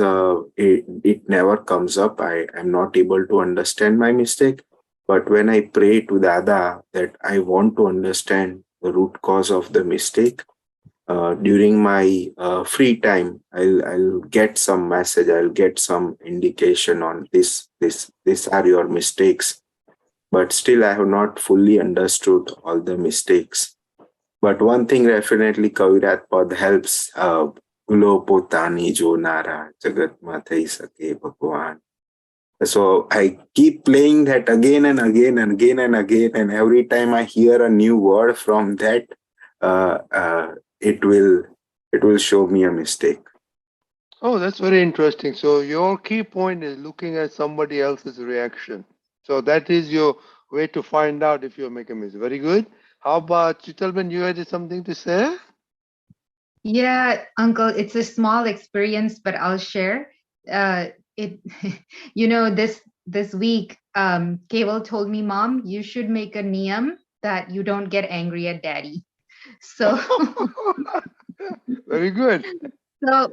it never comes up. I am not able to understand my mistake. But when I pray to Dada that I want to understand the root cause of the mistake, during my free time, I'll get some message. I'll get some indication on these are your mistakes. But still, I have not fully understood all the mistakes. But one thing definitely Kavirat Pad helps. Gulo potani jo nara jagat ma thai sake Bhagwan. So I keep playing that again and again and again and again, and every time I hear a new word from that, uh, uh, it will show me a mistake. Oh, that's very interesting. So your key point is looking at somebody else's reaction. So that is your way to find out if you're making a mistake. Very good. How about Chitalban? You had something to say? Yeah, Uncle, it's a small experience, but I'll share. It, this week, Keval told me, Mom, you should make a niyam that you don't get angry at Daddy. So, Very good.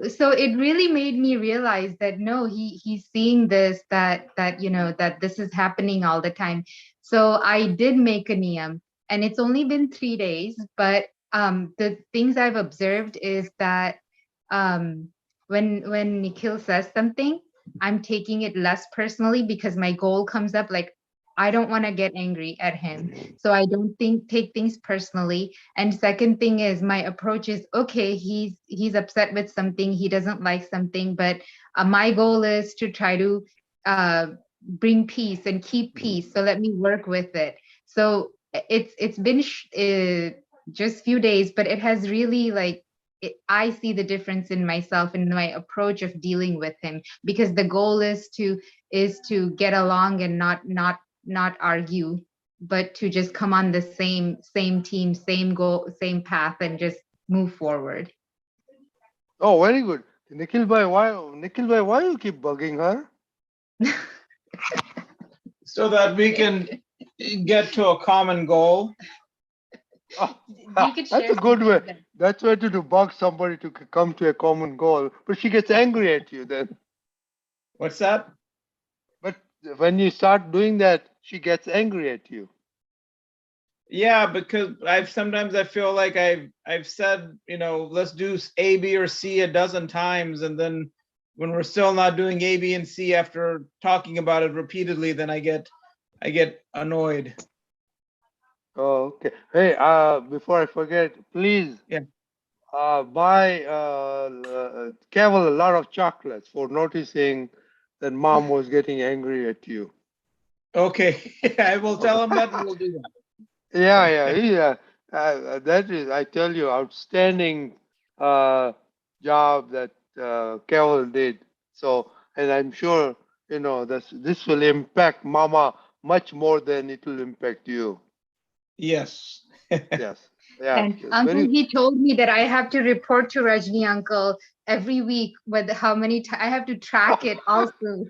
so it really made me realize that no, he's seeing this, that this is happening all the time. So I did make a niyam, and it's only been 3 days, but the things I've observed is that when Nikhil says something, I'm taking it less personally because my goal comes up like I don't want to get angry at him. So I don't take things personally. And second thing is my approach is okay, he's upset with something, he doesn't like something, but my goal is to try to bring peace and keep peace. So let me work with it. So it's been just few days, but it has really I see the difference in myself and my approach of dealing with him, because the goal is to get along and not argue, but to just come on the same team, same goal, same path, and just move forward. Oh, very good. Nikhil bhai, why you keep bugging her? So that we can get to a common goal. Oh, You could that's share a good way. something. That's way to bug somebody to come to a common goal. But she gets angry at you then. What's that? But when you start doing that, she gets angry at you. Yeah, because sometimes I feel like I've said, let's do A, B, or C a dozen times, and then when we're still not doing A, B, and C after talking about it repeatedly, then I get annoyed. Oh, okay. Hey, before I forget, please buy Keval a lot of chocolates for noticing that Mom was getting angry at you. Okay, I will tell him that, and we'll do that. Yeah. That is, I tell you, outstanding job that Carol did. So, and I'm sure, this will impact Mama much more than it will impact you. Yes. Yes. Yeah. And Yes. Uncle, Very. he told me that I have to report to Rajni Uncle every week with how many times I have to track it also.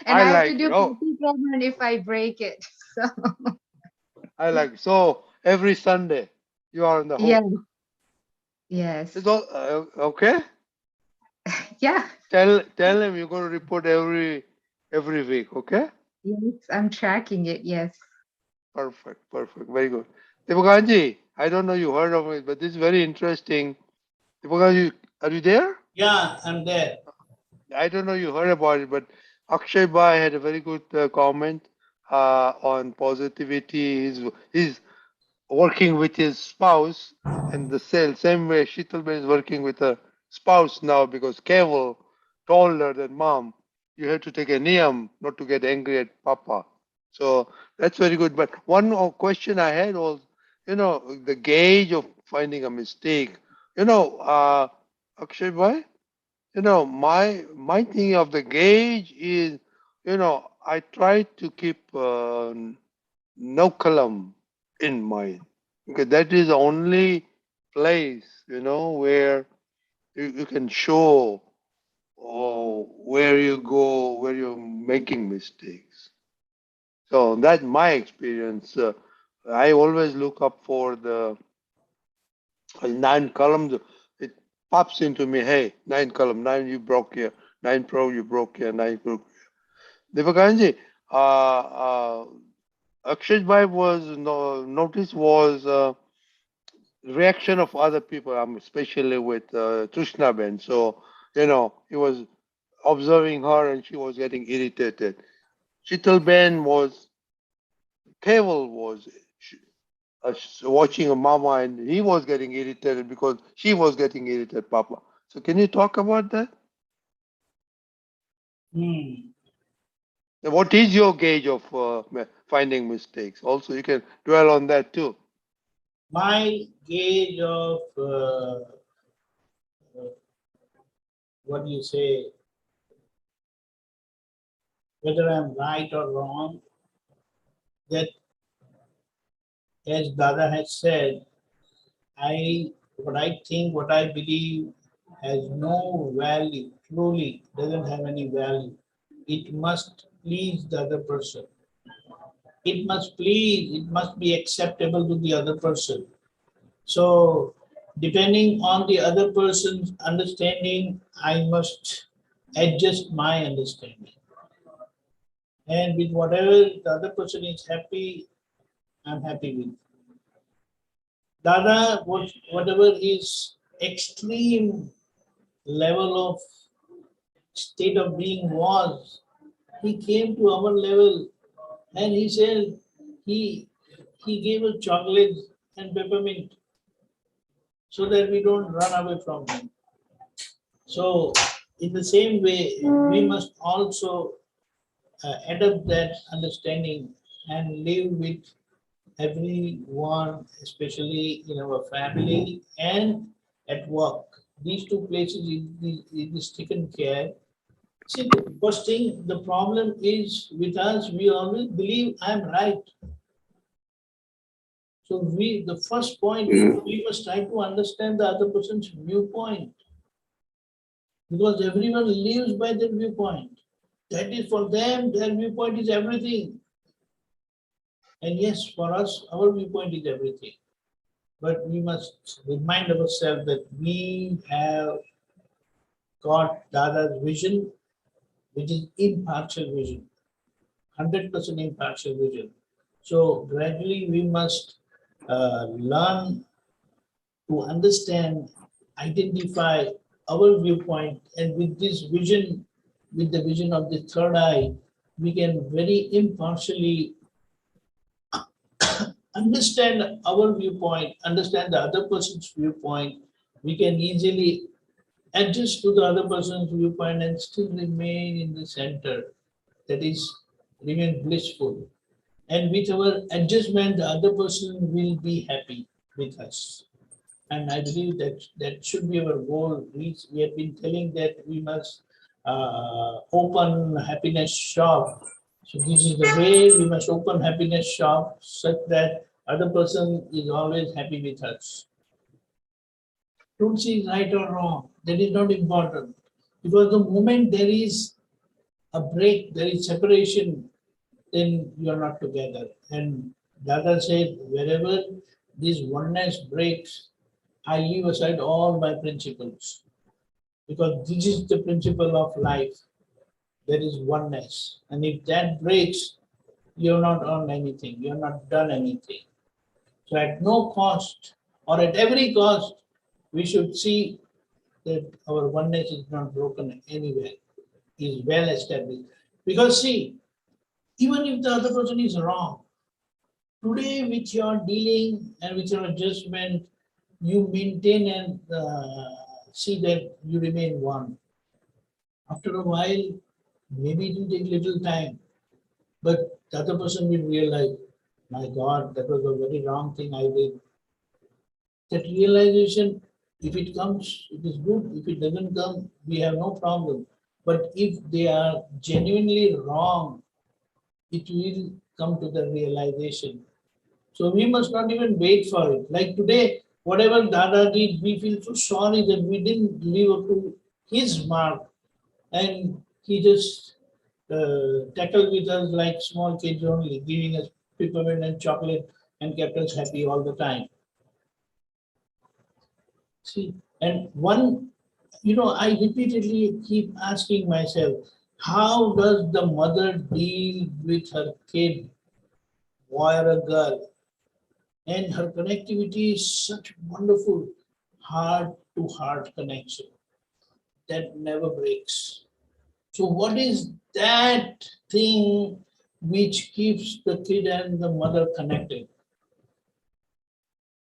And I I have to like do it. Oh, Pratikraman if I break it. So I like it. So every Sunday you are on the yes, hook. yes. It's all, okay. Yeah. Tell him you're going to report every week. Okay. Yes, I'm tracking it. Yes. Perfect. Perfect. Very good. Deepakanandji, I don't know you heard of it, but this is very interesting. Deepakanandji, are you there? Yeah, I'm there. I don't know you heard about it, but Akshay Bhai had a very good comment on positivity. He's working with his spouse, and the same way Sheetalben is working with her spouse now because Keval told her that, Mom, you have to take a Niyam not to get angry at Papa. So that's very good. But one question I had was, the gauge of finding a mistake. Akshay Bhai, my thing of the gauge is, I try to keep no kalam in mind, because that is the only place, where you can show, where you go, where you're making mistakes. So that's my experience. I always look up for the 9 columns. It pops into me, hey, 9 column, 9 you broke here, 9 broke. Deepakanandji, Akshay Bhai was notice was reaction of other people, especially with Trishna Ben. So, he was observing her and she was getting irritated. Chital Ben was, Keval was watching a mama and he was getting irritated because she was getting irritated, Papa. So, can you talk about that? What is your gauge of finding mistakes? Also, you can dwell on that too. My gauge of what do you say, whether I'm right or wrong, that as Dada has said, what I think, what I believe has no value, truly doesn't have any value. It must please the other person. It must be acceptable to the other person. So, depending on the other person's understanding, I must adjust my understanding. And with whatever the other person is happy, I'm happy with. Dada, whatever his extreme level of state of being was, he came to our level and he said he gave us chocolates and peppermint so that we don't run away from him. So in the same way, we must also adopt that understanding and live with everyone, especially in our family and at work. These two places it is taken care. See, the first thing, the problem is with us, we always believe I'm right. So the first point, we must try to understand the other person's viewpoint, because everyone lives by their viewpoint. That is for them, their viewpoint is everything. And yes, for us, our viewpoint is everything. But we must remind ourselves that we have got Dada's vision, which is impartial vision, 100% impartial vision. So gradually we must learn to understand, identify our viewpoint, and with this vision, with the vision of the third eye, we can very impartially understand our viewpoint, understand the other person's viewpoint. We can easily adjust to the other person's viewpoint and still remain in the center. That is, remain blissful. And with our adjustment, the other person will be happy with us. And I believe that that should be our goal. We have been telling that we must open happiness shop. So this is the way we must open happiness shop such that other person is always happy with us. Don't see right or wrong. That is not important. Because the moment there is a break, there is separation, then you are not together. And Dada said, wherever this oneness breaks, I leave aside all my principles. Because this is the principle of life. There is oneness. And if that breaks, you have not earned anything, you have not done anything. So at no cost or at every cost, we should see that our oneness is not broken anywhere, is well established. Because see, even if the other person is wrong, today with your dealing and with your adjustment, you maintain and see that you remain one. After a while, maybe it will take little time, but the other person will realize, my God, that was a very wrong thing I did. That realization, if it comes, it is good. If it doesn't come, we have no problem. But if they are genuinely wrong, it will come to the realization. So we must not even wait for it. Like today, whatever Dada did, we feel so sorry that we didn't live up to his mark. And he just tackled with us like small kids only, giving us peppermint and chocolate and kept us happy all the time. See, and one, I repeatedly keep asking myself, how does the mother deal with her kid, boy or a girl? And her connectivity is such wonderful heart to heart connection that never breaks. So what is that thing which keeps the kid and the mother connected?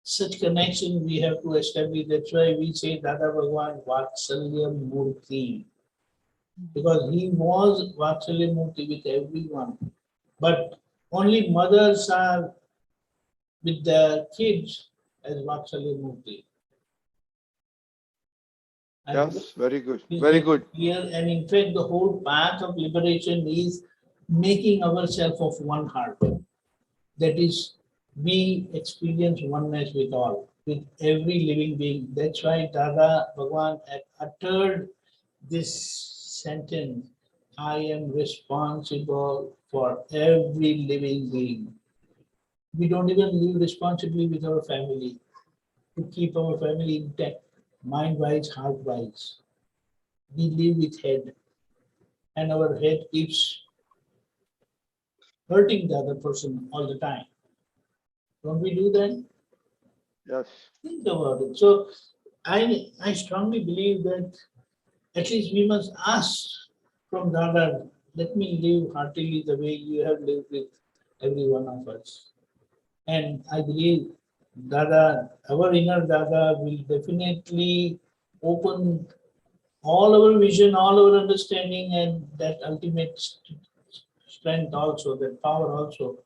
Such connection we have to establish. That's why we say Dada Bhagwan Vatsalya Murti. Because he was Vatsalya Murti with everyone. But only mothers are with their kids as Vatsalya Murti. Yes, very good. Very good. Here, and in fact, the whole path of liberation is making ourselves of one heart. That is, we experience oneness with all, with every living being. That's why Dada Bhagwan had uttered this sentence, I am responsible for every living being. We don't even live responsibly with our family, to keep our family intact, mind-wise, heart-wise. We live with head, and our head keeps hurting the other person all the time. Don't we do that? Yes. Think about it. So I strongly believe that at least we must ask from Dada, let me live heartily the way you have lived with every one of us. And I believe Dada, our inner Dada will definitely open all our vision, all our understanding, and that ultimate strength also, that power also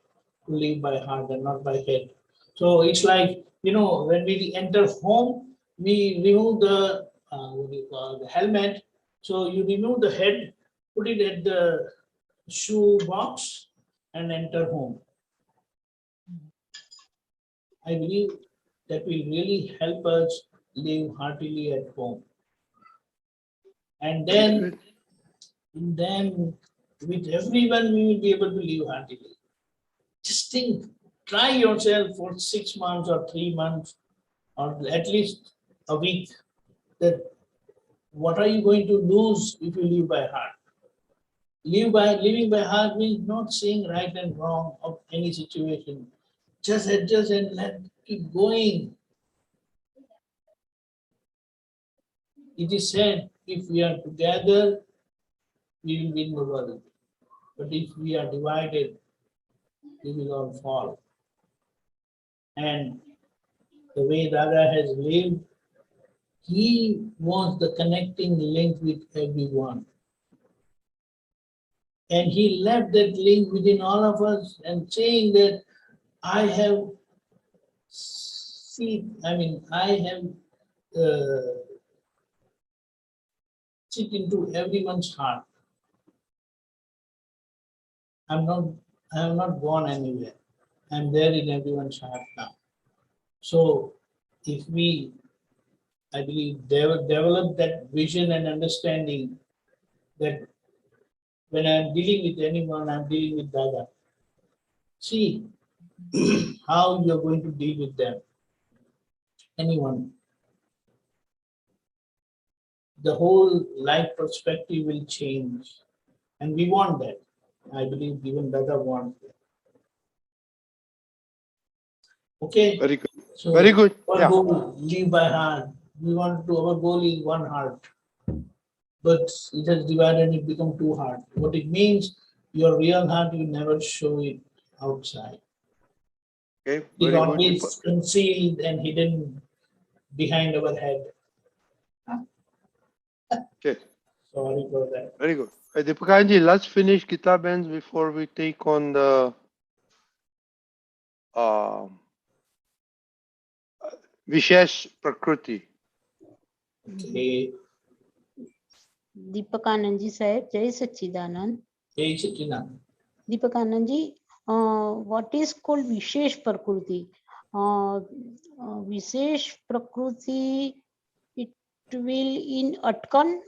to live by heart and not by head. So it's like, when we enter home, we remove the, what do you call, the helmet. So you remove the head, put it at the shoe box and enter home. I believe that will really help us live heartily at home. And then with everyone we will be able to live heartily. Just think, try yourself for 6 months or 3 months or at least a week, that what are you going to lose if you live by heart? Living by heart means not saying right and wrong of any situation. Just adjust and let keep going. It is said, if we are together, we will win the world. But if we are divided, we will all fall. And the way Dada has lived, he was the connecting link with everyone. And he left that link within all of us and saying that I have See, I mean, I have sit into everyone's heart. I have not gone anywhere. I'm there in everyone's heart now. So if we, I believe, develop that vision and understanding that when I'm dealing with anyone, I'm dealing with Dada. See how you're going to deal with them. Anyone. The whole life perspective will change. And we want that. I believe even Dada wants that. Okay? Very good. So Very good. our Yeah. goal, live by heart. We want to, our goal is one heart. But it has divided, it become two heart. What it means, your real heart, you never show it outside. Okay. It is Very good. always concealed and hidden behind our head. Okay. Sorry for that. Very good. Deepakanandji, let's finish Gita Benz before we take on the Vishesh Prakruti. Okay. Deepakanandji said, Jai Sachidanand. Jai Sachidanand. Deepakanandji, what is called Vishesh Prakruti? Vishesh Prakruti, it will in Atkan.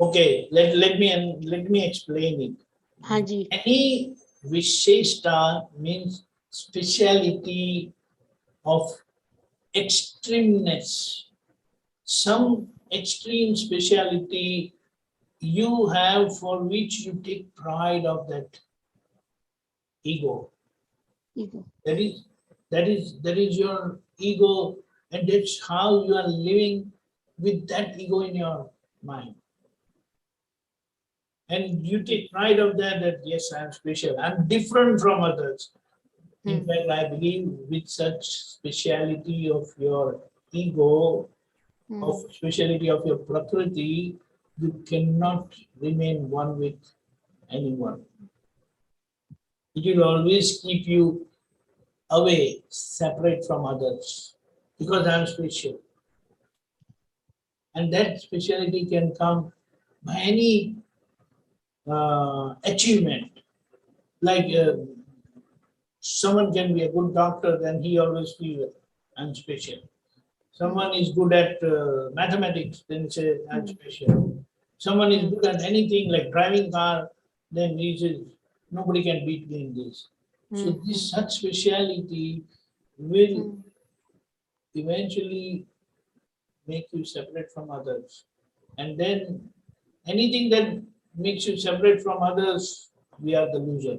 Okay, let me explain it. Haji. Any Visheshta means speciality of extremeness. Some extreme speciality you have for which you take pride of that ego. That is your ego, and that's how you are living with that ego in your mind. And you take pride of that yes, I am special, I'm different from others. In fact, I believe with such speciality of your ego, of speciality of your Prakriti, you cannot remain one with anyone. It will always keep you away, separate from others, because I am special. And that speciality can come by any achievement. Like someone can be a good doctor, then he always feels I'm special. Someone is good at mathematics, then say I'm special. Someone is good at anything like driving car, then he says nobody can beat me in this. So this such speciality will eventually make you separate from others. And then anything that makes you separate from others, we are the loser.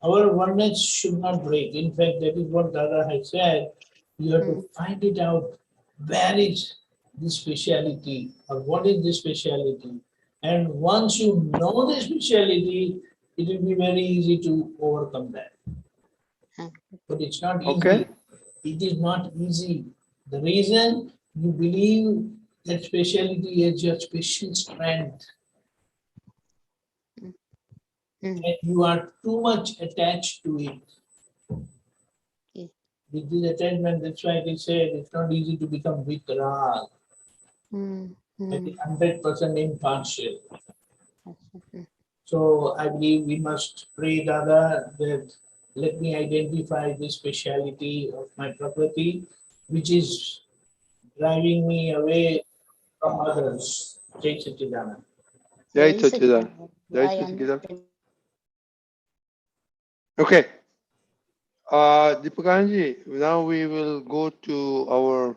Our oneness should not break. In fact, that is what Dada has said. You have to find it out. Where is this speciality, or what is this speciality? And once you know the speciality, it will be very easy to overcome that. But it's not easy. Okay. It is not easy. The reason you believe that speciality is your special strength. And you are too much attached to it. With this attachment, that's why they said it's not easy to become Vikral. It is 100% impartial. So I believe we must pray, Dada, that let me identify the speciality of my Prakriti, which is driving me away from others. Jai Sachidanand. Jai Sachidanand. Jai Sachidanand. Okay. Deepakanandji, now we will go to our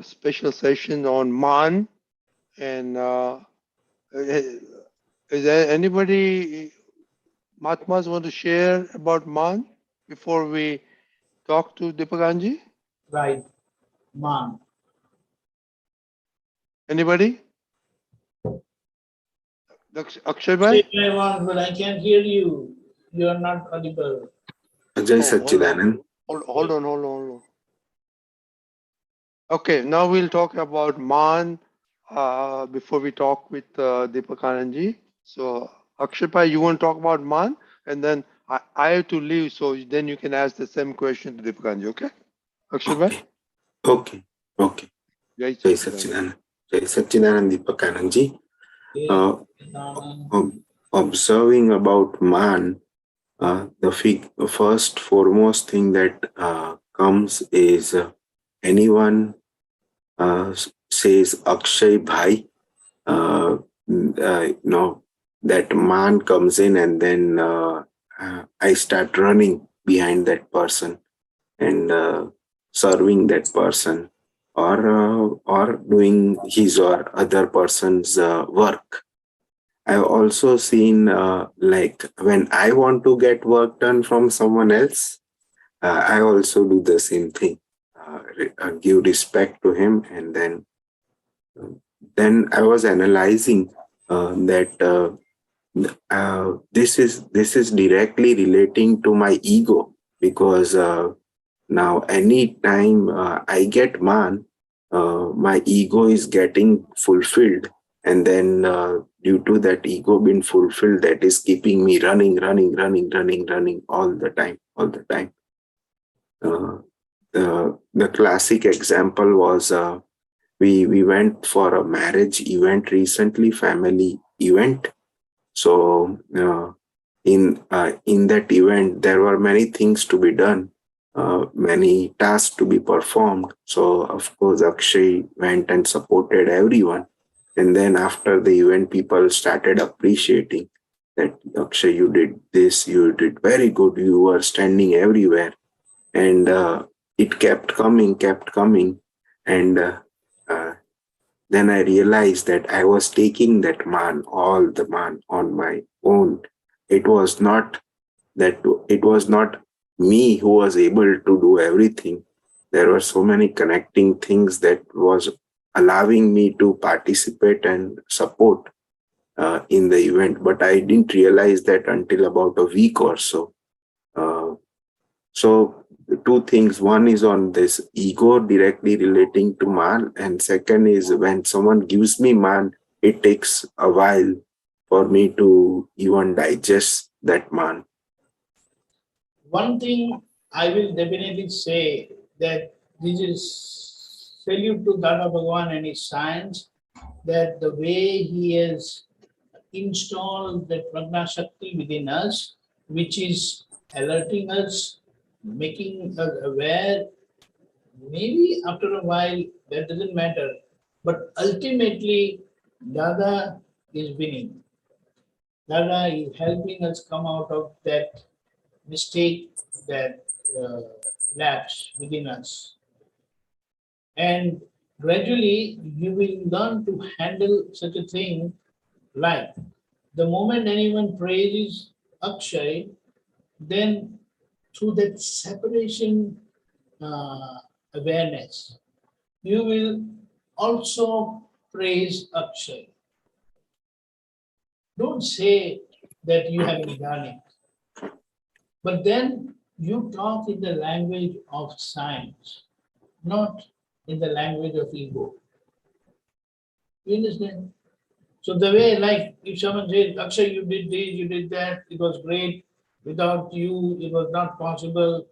special session on Maan. And is there anybody, Mahatmas, want to share about Maan before we talk to Deepakanandji? Right. Maan. Anybody? Akshay bhai? Say I want, but I can't hear you. You are not audible. Jai Sachidanand. Hold on. Okay, now we'll talk about Maan before we talk with Deepakanandji. So, Akshay bhai, you want to talk about Maan? And then I have to leave, so then you can ask the same question to Deepakanandji, okay? Akshat bhai? Okay. Jai Jai Satchidanand. Satchidanand. Jai Satchidanand Deepakanandji. Observing about man, the first foremost thing that comes is anyone says Akshay Bhai, that man comes in and then I start running behind that person and serving that person or doing his or other person's work. I've also seen like when I want to get work done from someone else, I also do the same thing. Give respect to him, and then I was analyzing that this is directly relating to my ego because now any time I get man, my ego is getting fulfilled, and then due to that ego being fulfilled, that is keeping me running all the time. Uh, the classic example was we went for a marriage event recently, family event. So in that event, there were many things to be done, many tasks to be performed. So of course, Akshay went and supported everyone. And then after the event, people started appreciating that Akshay, you did this, you did very good, you were standing everywhere. And it kept coming. And uh, then I realized that I was taking that man, all the man on my own. It was not it was not me who was able to do everything. There were so many connecting things that was allowing me to participate and support in the event. But I didn't realize that until about a week or so. Uh, so two things. One is on this ego directly relating to man, and second is when someone gives me man, it takes a while for me to even digest that man. One thing I will definitely say that this is salute to Dada Bhagwan and his science, that the way he has installed that Prajna Shakti within us, which is alerting us, making us aware. Maybe after a while, that doesn't matter. But ultimately, Dada is winning. Dada is helping us come out of that mistake, that lapse within us. And gradually, you will learn to handle such a thing like the moment anyone praises Akshay, then through that separation awareness, you will also praise Akshay. Don't say that you haven't done it, but then you talk in the language of science, not in the language of ego. You understand? So the way, like, if someone says, Akshay, you did this, you did that, it was great. Without you, it was not possible.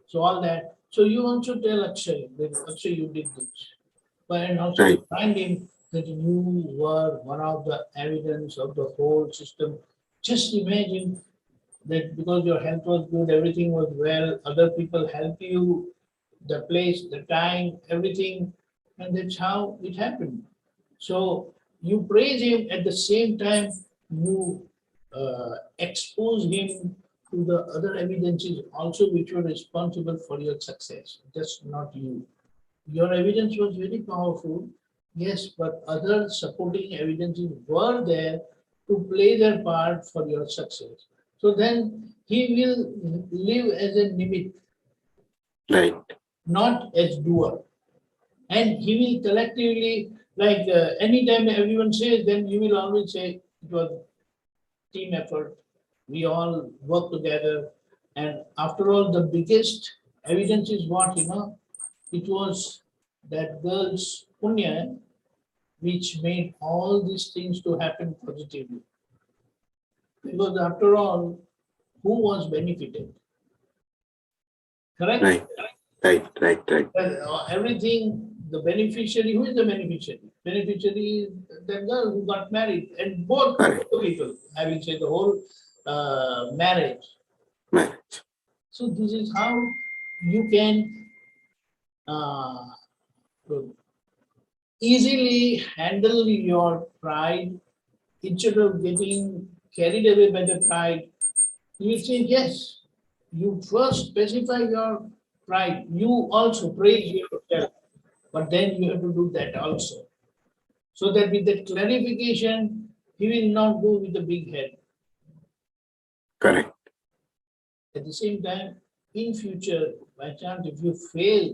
So all that. So you also tell Akshay that Akshay, you did this. And also Right. remind him that you were one of the evidence of the whole system. Just imagine that because your health was good, everything was well, other people help you, the place, the time, everything, and that's how it happened. So you praise him at the same time you expose him to the other evidences also which were responsible for your success, just not you. Your evidence was very powerful, yes, but other supporting evidences were there to play their part for your success. So then he will live as a nimit, Right. not as doer. And he will collectively, like anytime everyone says, then you will always say it was team effort. We all work together. And after all, the biggest evidence is what, it was that girl's punya which made all these things to happen positively. Because after all, who was benefited? Correct? Right. Right. Everything, the beneficiary, who is the beneficiary? Beneficiary is the girl who got married, and both the people having said the whole marriage. So this is how you can easily handle your pride. Instead of getting carried away by the pride, you will say, yes, you first specify your pride. You also praise yourself, but then you have to do that also. So that with that clarification, he will not go with the big head. Correct. At the same time, in future, by chance, if you fail,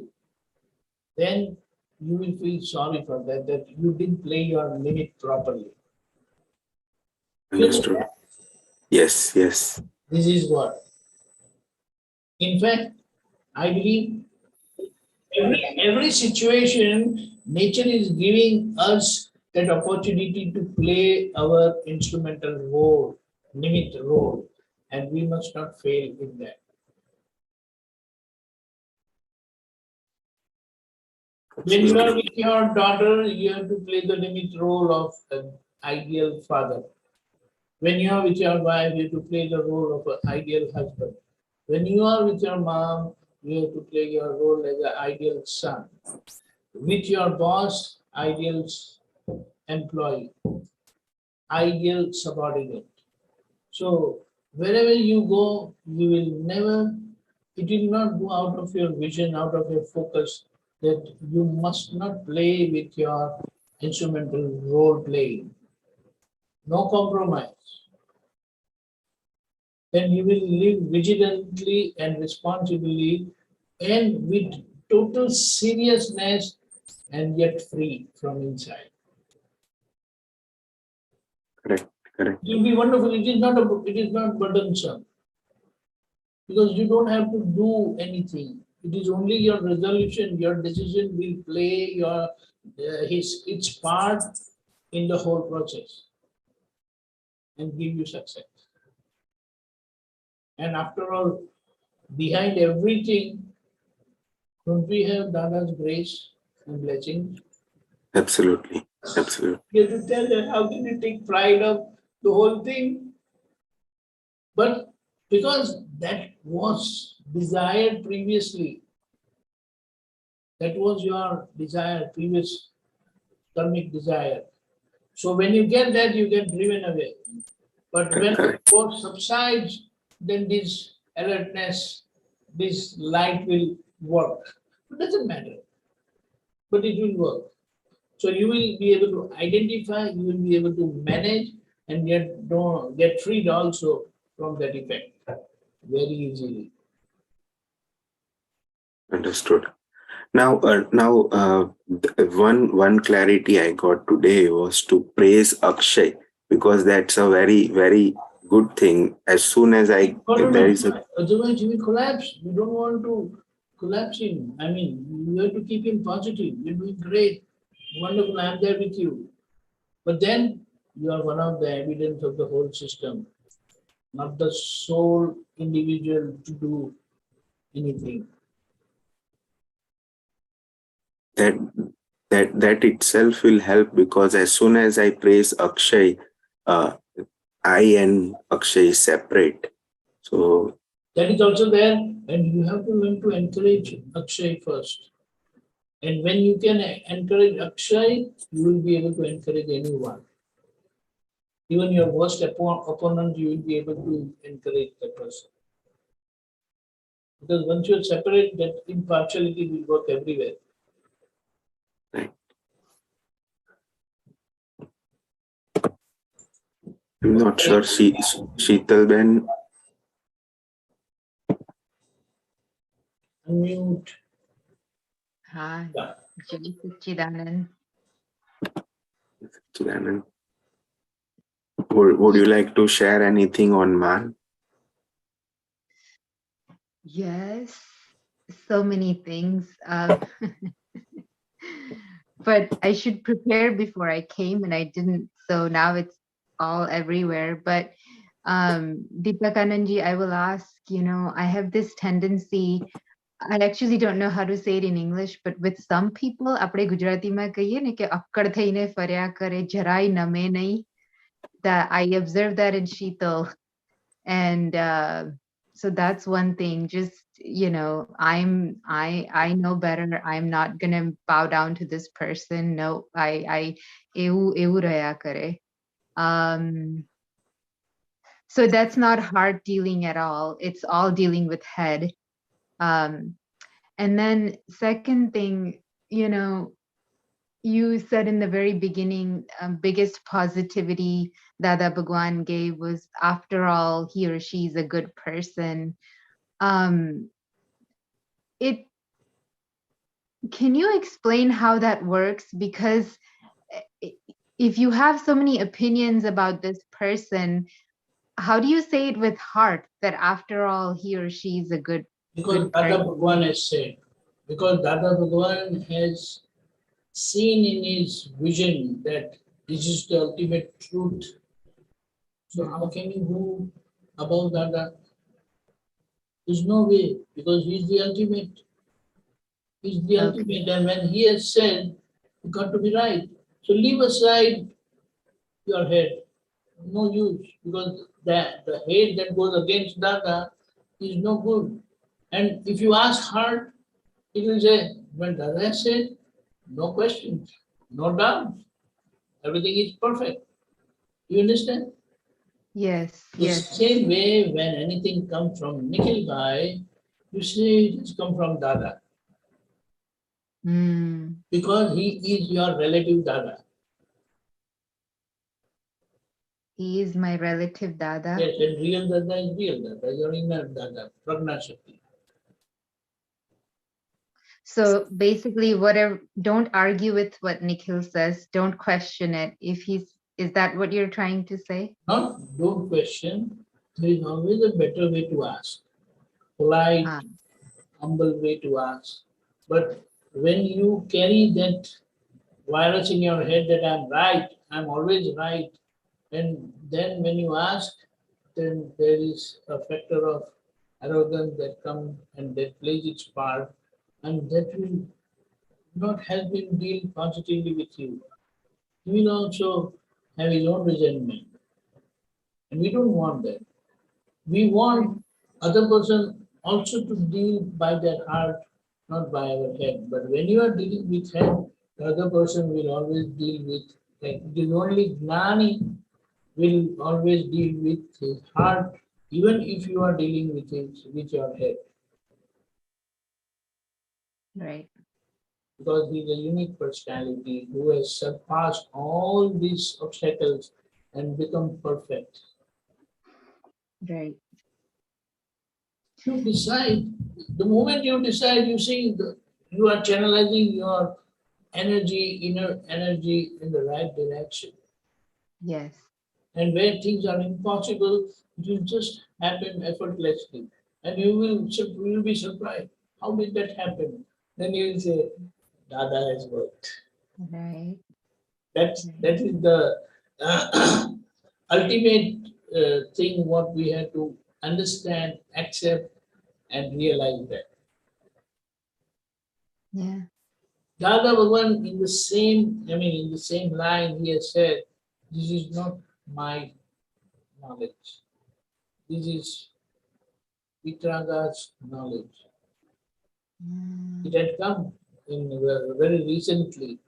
then you will feel sorry for that, that you didn't play your limit properly. Understood. Yes. This is what. In fact, I believe every situation, nature is giving us that opportunity to play our instrumental role, limit role, and we must not fail in that. When you are with your daughter, you have to play the limit role of an ideal father. When you are with your wife, you have to play the role of an ideal husband. When you are with your mom, you have to play your role as an ideal son. With your boss, ideal employee, ideal subordinate. So wherever you go, you will never, it will not go out of your vision, out of your focus, that you must not play with your instrumental role playing. No compromise. Then you will live vigilantly and responsibly and with total seriousness and yet free from inside. Correct. It will be wonderful. It is not burdensome. Because you don't have to do anything. It is only your resolution, your decision will play its part in the whole process and give you success. And after all, behind everything, don't we have Dada's grace and blessings? Absolutely. You have to tell that how can you take pride of the whole thing? But because that was desired previously, that was your desire, previous karmic desire. So when you get that, you get driven away. But when the force subsides, then this alertness, this light will work. It doesn't matter, but it will work. So you will be able to identify, you will be able to manage, and yet don't get freed also from that effect very easily. Understood. Now, one clarity I got today was to praise Akshay, because that's a very, very good thing. As soon as otherwise he will collapse. You don't want to collapse him. I mean, you have to keep him positive. You're doing great, wonderful. I'm there with you. But then you are one of the evidence of the whole system, not the sole individual to do anything. That itself will help, because as soon as I praise Akshay, I and Akshay is separate. So that is also there, and you have to learn to encourage Akshay first. And when you can encourage Akshay, you will be able to encourage anyone. Even your worst opponent, you will be able to encourage that person. Because once you are separate, that impartiality will work everywhere. I'm not sure, Sheetal Ben. Unmute. Hi. Jai Sachidanand. Would you like to share anything on Maan? Yes, so many things. But I should prepare before I came and I didn't. So now it's all everywhere. But Deepakanandji, I will ask, I have this tendency I actually don't know how to say it in English, but with some people, આપણે ગુજરાતીમાં કહીએ ને કે અક્કડ થઈને ફર્યા કરે, જરાય નમે નહીં. That I observed that in Sheetal. And so that's one thing. Just, you know, I know better. I'm not gonna bow down to this person. No, એવું રહ્યા કરે. So that's not hard dealing at all. It's all dealing with head. And then second thing, you know, you said in the very beginning, biggest positivity Dada Bhagwan gave was, after all, he or she is a good person. Can you explain how that works? Because if you have so many opinions about this person, how do you say it with heart that after all, he or she is a good Because good Dada person? Bhagwan has said, because Dada Bhagwan has seen in his vision that this is the ultimate truth. So how can you go above Dada? There's no way, because he's the ultimate. He's the ultimate, and when he has said, you got to be right. So leave aside your head. No use, because the hate that goes against Dada is no good. And if you ask heart, it will say, when Dada said, no questions, no doubt, everything is perfect. You understand? Yes, The yes. same way, when anything comes from Nikhil Bhai, you say it has come from Dada. Because he is your relative Dada. He is my relative Dada. Yes, and real Dada is real Dada, your inner Dada, Prajna Shakti. So basically, whatever, don't argue with what Nikhil says. Don't question it. If is that what you're trying to say? Not don't question. There is always a better way to ask. Polite, humble way to ask. But when you carry that virus in your head that I'm right, I'm always right, and then when you ask, then there is a factor of arrogance that comes and that plays its part, and that will not help him deal positively with you. He will also have his own resentment. And we don't want that. We want other person also to deal by their heart, not by our head. But when you are dealing with head, the other person will always deal with, like, it is only Gnani will always deal with his heart, even if you are dealing with your head. Right. Because he is a unique personality who has surpassed all these obstacles and become perfect. Right. You decide. The moment you decide, you see, you are channelizing your energy, inner energy, in the right direction. Yes. And where things are impossible, it will just happen effortlessly. And you will be surprised. How did that happen? Then you will say, Dada has worked. Right. That is the ultimate thing what we have to understand, accept, and realize that. Yeah. Dada Bhagwan, in the same line, he has said, this is not my knowledge. This is Vitraga's knowledge. It had come in very recently.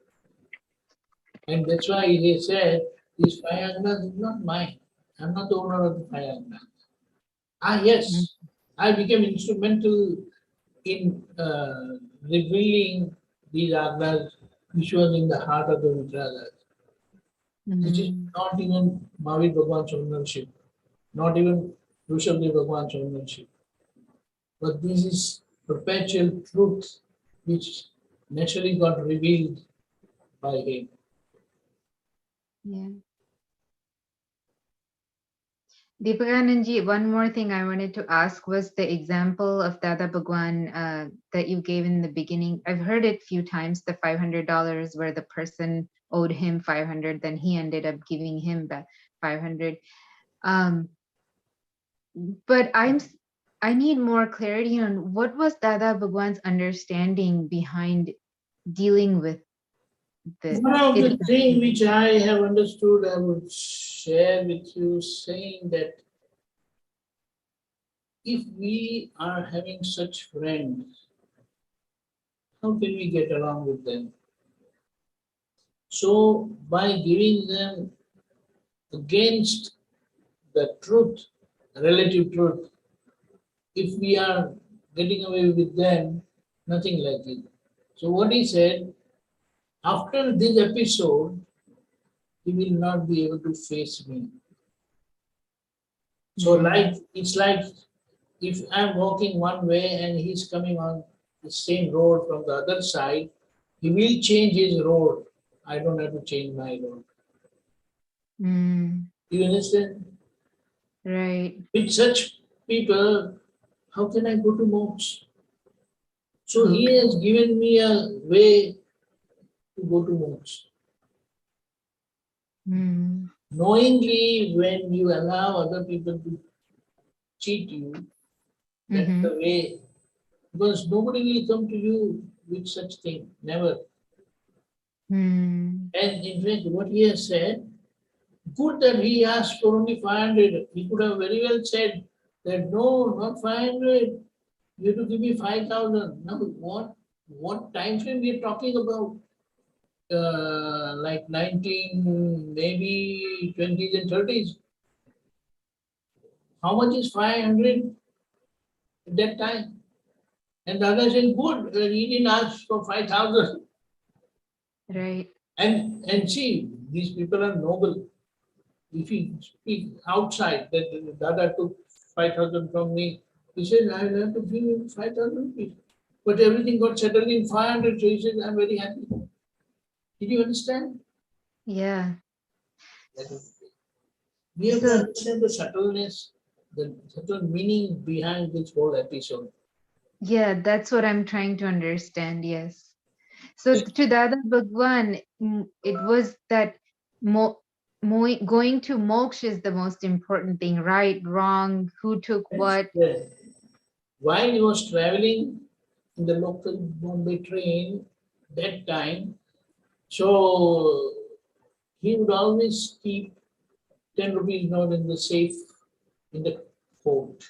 And that's why he said, these 5 agnas is not mine. I'm not the owner of the 5 agnas. Yes, I became instrumental in revealing these agnas which was in the heart of the Vitragas. This is not even Mahavir Bhagwan's ownership, not even Rishabdev Bhagwan's ownership. But this is perpetual truth which naturally got revealed by him. Yeah. Deepakanandji, one more thing I wanted to ask was the example of Dada Bhagwan that you gave in the beginning. I've heard it a few times, the $500 where the person owed him 500, then he ended up giving him back 500. But I need more clarity on what was Dada Bhagwan's understanding behind dealing with the One of the things irritability. which I have understood, I would share with you, saying that if we are having such friends, how can we get along with them? So by giving them against the truth, relative truth, if we are getting away with them, nothing like it. So what he said, after this episode, he will not be able to face me. So like it's like if I'm walking one way and he's coming on the same road from the other side, he will change his road. I don't have to change my road. You understand? Right. With such people, how can I go to moksha? So he has given me a way to go to moksha. Knowingly, when you allow other people to cheat you, that's the way. Because nobody will come to you with such thing, never. And in fact, what he has said, good that he asked for only 500. He could have very well said that no, not 500. You have to give me 5,000. Now, what time frame we are talking about? Like 19, maybe 20s and 30s. How much is 500 at that time? And the other said, good, he didn't ask for 5,000. Right. And see, these people are noble. If he speak outside that Dada took 5,000 from me, he said, I will have to give him 5,000 rupees. But everything got settled in 500, so he said, I'm very happy. Did you understand? Yeah. We have to understand the subtleness, the subtle meaning behind this whole episode. Yeah, that's what I'm trying to understand. Yes. So to Dada Bhagwan, it was that going to moksha is the most important thing, right, wrong, who took what. Yes. While he was traveling in the local Bombay train that time, so he would always keep 10 rupees note in the safe in the coat.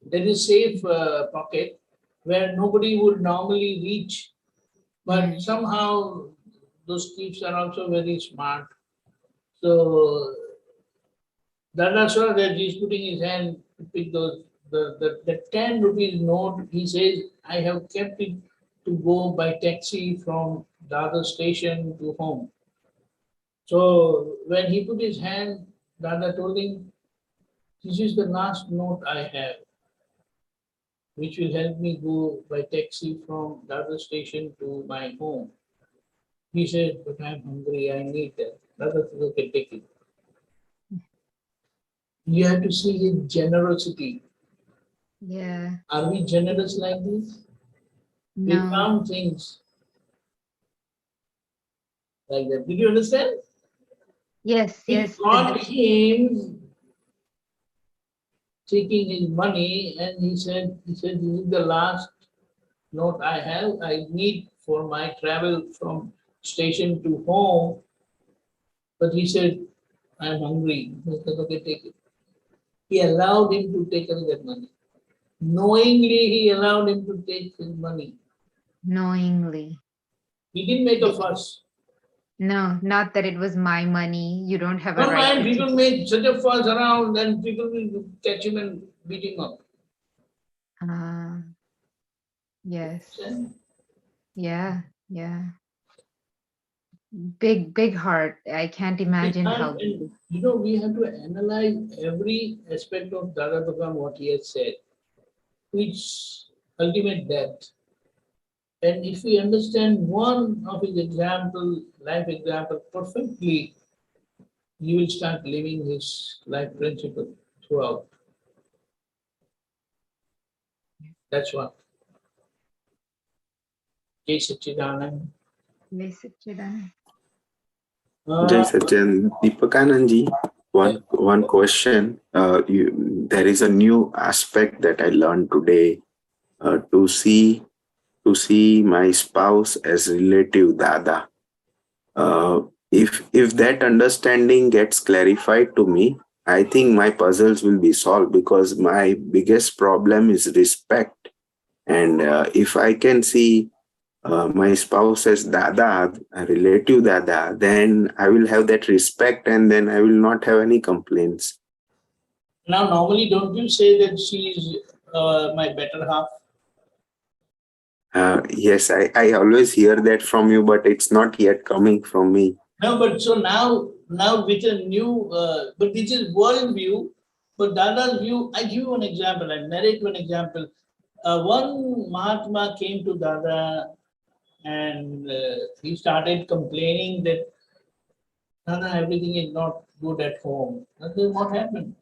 There is safe pocket where nobody would normally reach, but somehow those thieves are also very smart. So Dada saw that he's putting his hand to pick the 10 rupees note. He says, I have kept it to go by taxi from Dada station to home. So when he put his hand, Dada told him, this is the last note I have, which will help me go by taxi from Dada station to my home. He said, but I'm hungry, I need that. Dada said, okay, take it. You have to see his generosity. Yeah. Are we generous like this? We No. count things like that. Did you understand? Yes, yes. He caught him taking his money and he said, this is the last note I have. I need for my travel from station to home. But he said, I'm hungry. He said, okay, take it. He allowed him to take away that money. Knowingly, he allowed him to take his money. Knowingly. He didn't make a fuss. No, not that it was my money. You don't have a No, right man, to people take. make such a fuss around and people will catch him and beat him up. Yes. Yeah, yeah. Big heart. I can't imagine how. And, you know, we have to analyze every aspect of Dada Bhagwan, what he has said, which ultimate depth. And if we understand one of his example, life example perfectly, you will start living his life principle throughout. That's what. Jai Satchidanand. Jai Satchidanand. Deepakanandji, one question. There is a new aspect that I learned today, to see my spouse as relative Dada. If that understanding gets clarified to me, I think my puzzles will be solved, because my biggest problem is respect. And if I can see my spouse as Dada, a relative Dada, then I will have that respect, and then I will not have any complaints. Now, normally, don't you say that she is my better half? Yes, I always hear that from you, but it's not yet coming from me. No, but so now with a new, but this is world view, but Dada's view, I give you an example, I narrate one example. One Mahatma came to Dada and he started complaining that Dada, everything is not good at home. I said, what happened?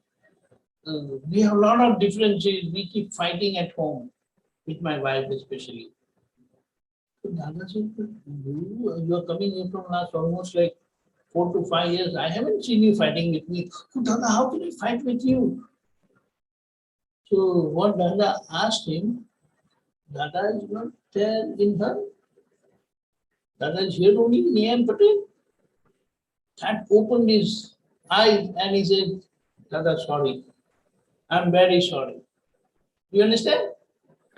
We have a lot of differences, we keep fighting at home, with my wife especially. So Dada said, you are coming here from last almost like 4 to 5 years, I haven't seen you fighting with me. So Dada, how can I fight with you? So what Dada asked him, Dada is not there in her. Dada is here only in Niyam Patel. That opened his eyes and he said, Dada, sorry. I'm very sorry. You understand?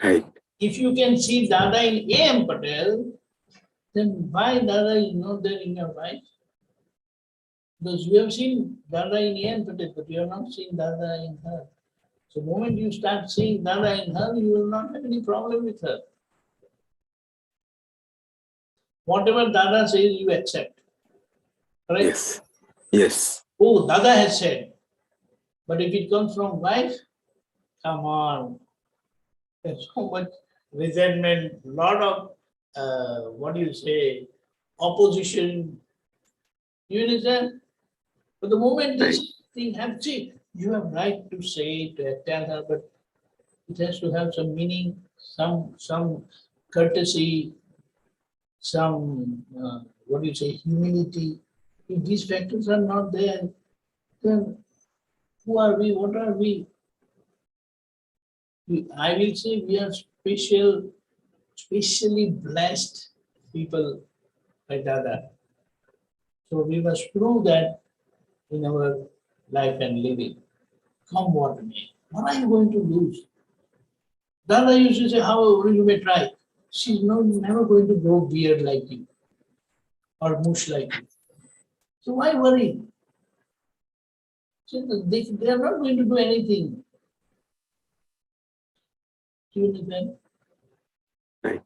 Right. If you can see Dada in A.M. Patel, then why Dada is not there in your life? Because you have seen Dada in A.M. Patel, but you have not seen Dada in her. So the moment you start seeing Dada in her, you will not have any problem with her. Whatever Dada says, you accept. Right? Yes. Yes. Oh, Dada has said. But if it comes from wife, come on. There's so much resentment, lot of, what do you say, opposition. You understand? But the moment this thing happens, see, you have right to say, to tell her, but it has to have some meaning, some courtesy, some, what do you say, humility. If these factors are not there, then who are we? What are we? I will say we are specially blessed people by Dada. So we must prove that in our life and living. Come what may. What are you going to lose? Dada used to say, however you may try. She's never going to grow beard like you or mush like you. So why worry? So they are not going to do anything. Do you understand? Right.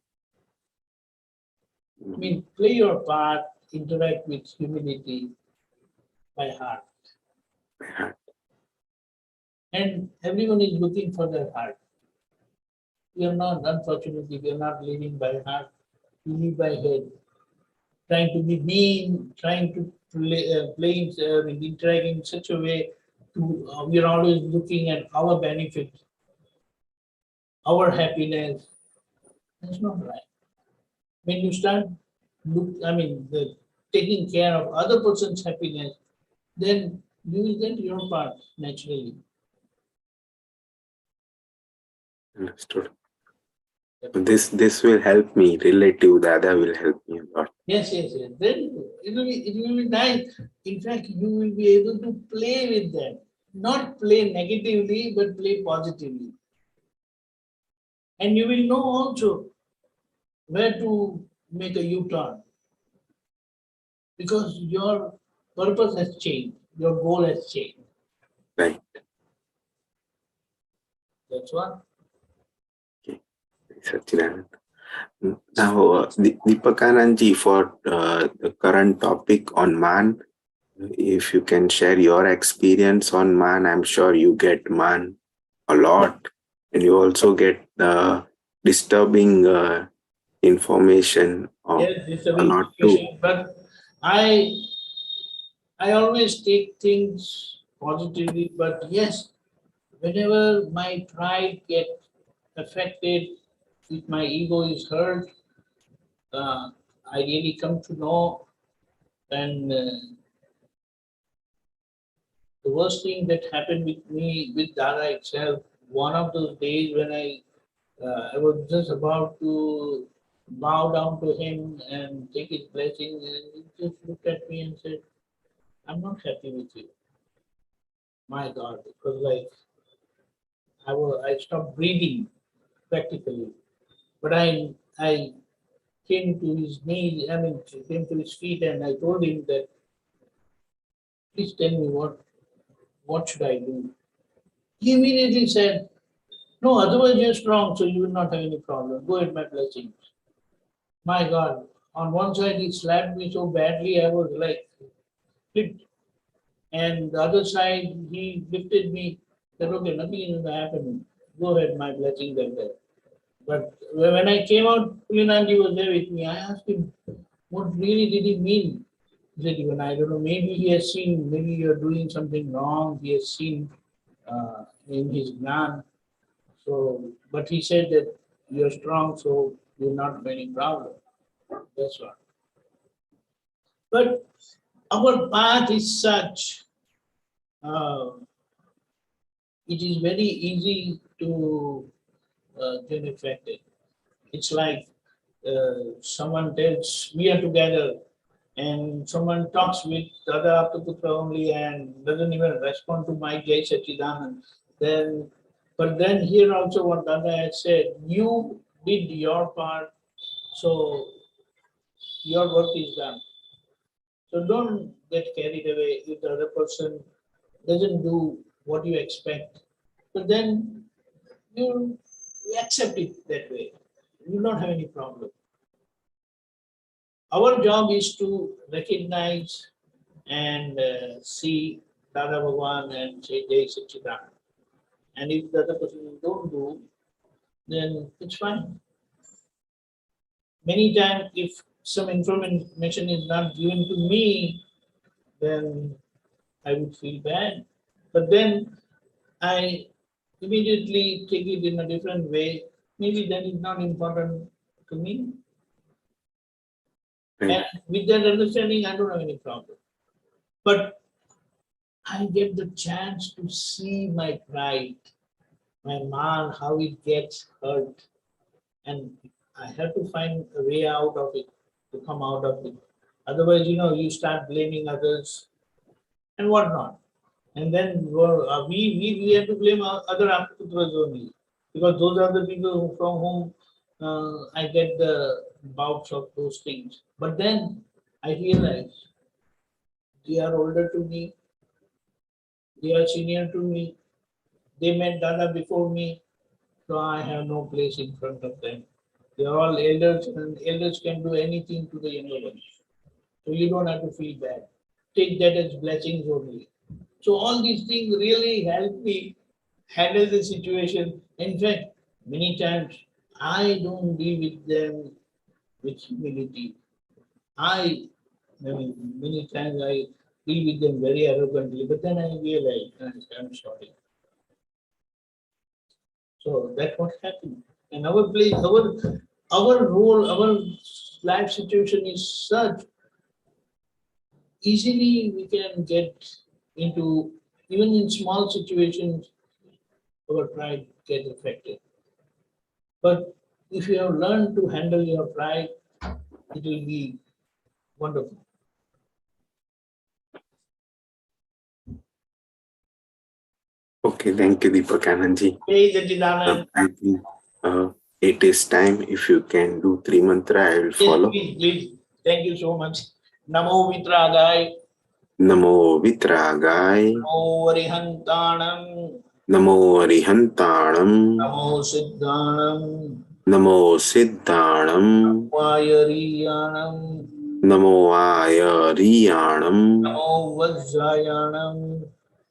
I mean, play your part, interact with humility by heart. By heart. And everyone is looking for their heart. We are not, unfortunately, we are not living by heart, we live by head. Trying to be mean, trying to interact in such a way to, we are always looking at our benefit, our happiness. That's not right. When you start taking care of other person's happiness, then you will get your part naturally. Understood. This will help me. Relative Dada will help me a lot. Yes. Then it will be nice. In fact, you will be able to play with them. Not play negatively, but play positively. And you will know also where to make a U-turn. Because your purpose has changed, your goal has changed. Right. That's what. Okay. Satchidanand. Now, Deepakanandji, for the current topic on Maan, if you can share your experience on Maan, I'm sure you get Maan a lot, and you also get disturbing information Yes, it's a a big lot too. situation, but I always take things positively, but yes, whenever my pride gets affected, if my ego is hurt, I really come to know and The worst thing that happened with me, with Dada itself, one of those days when I was just about to bow down to him and take his blessing, and he just looked at me and said, "I'm not happy with you." My God, it was like I stopped breathing practically. But I came to his knees, came to his feet, and I told him that, "Please tell me what should I do?" He immediately said, "No, otherwise you're strong, so you will not have any problem. Go ahead, my blessings." My God, on one side he slapped me so badly I was like flipped, and the other side he lifted me. Said, "Okay, nothing is going to happen. Go ahead, my blessings are there." But when I came out, Pulinanji was there with me. I asked him, "What really did he mean?" He said, "Even I don't know. Maybe he has seen. Maybe you're doing something wrong. He has seen in his Gnan. So, but he said that you're strong, so you're not any problem." That's what. But our path is such, uh, it is very easy to get affected. It's like someone tells, "We are together," and someone talks with Dada Bhagwan only and doesn't even respond to my Jai Sachidanand. But then here also what Dada has said, you did your part, so your work is done. So don't get carried away if the other person doesn't do what you expect. But then you accept it that way. You don't have any problem. Our job is to recognize and see Dada Bhagwan and say Jai Sachidanand. And if the other person don't do, then it's fine. Many times, if some information is not given to me, then I would feel bad. But then I immediately take it in a different way. Maybe that is not important to me. And with that understanding, I don't have any problem. But I get the chance to see my pride, my man, how it gets hurt. And I have to find a way out of it, to come out of it. Otherwise, you start blaming others and whatnot. And then we have to blame other Aputras only, because those are the people from whom I get the bouts of those things. But then I realize they are older to me, they are senior to me, they met Dada before me, so I have no place in front of them. They are all elders, and elders can do anything to the younger ones. So you don't have to feel bad. Take that as blessings only. So all these things really help me handle the situation. In fact, many times I don't deal with them with humility. Many times I deal with them very arrogantly, but then I realize I'm sorry. So that's what happened. And our place, our role, our life situation is such, easily we can get into, even in small situations, our pride gets affected. But if you have learned to handle your pride, it will be wonderful. Okay, thank you, Deepakanandji. Hey, Sachidanand. I think it is time. If you can do 3 mantra, I will follow. Yes, please. Thank you so much. Namo Vitragai. Namo Vitragai. Namo Arihantanam. Namo Arihantanam. Namo Siddhanam. Namo Siddhanam. Namo Ayariyanam. Namo Ayariyanam. Namo Vajjayanam.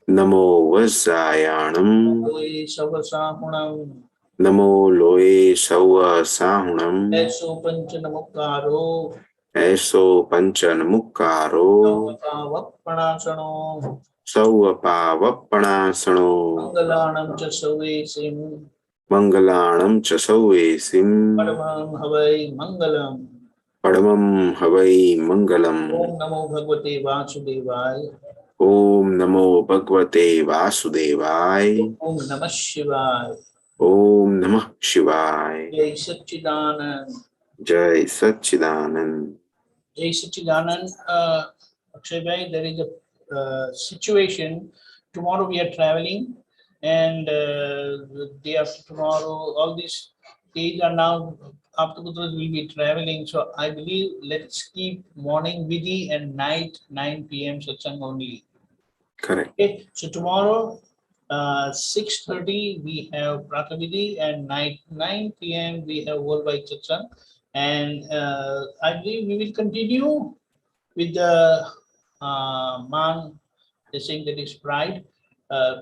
Namo Vajjayanam. Loe Savasahunam. Namo Loe Savasahunam. Eso Panchanamukaro. Eso Panchanamukaro. Savapappanasano. Sauvapavappanasano. Mangalanam cha Savesim. Mangalanam cha Sauvesim. Padamam Havai Mangalam. Padamam Havai Mangalam. Om Namo Bhagavate Vasudevaya. Om Namo Bhagavate Vasudevaya. Om Namah Shivaya. Om Namah Shivaya. Jai Satchidanand. Jai Satchidanand. Jai Satchidanand. Akshay Bhai, there is a situation. Tomorrow we are traveling, and the day after tomorrow, all these days are now, after Putras will be traveling. So I believe let's keep morning Vidhi and night 9 p.m. Satsang only. Correct. Okay, so tomorrow 6:30 we have Pratavidhi, and night 9 p.m. we have worldwide Satsang. And I believe we will continue with the Maan, the saying that is pride.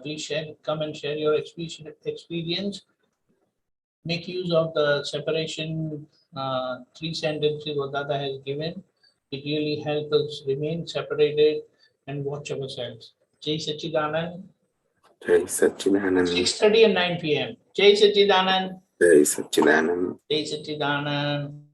Please come and share your experience. Make use of the separation 3 sentences what Dada has given. It really helps us remain separated and watch ourselves. Jai Satchidanand. Jai Satchidanand. 6:30 and 9 p.m. Jai Satchidanand. Jai Satchidanand. Jai Satchidanand.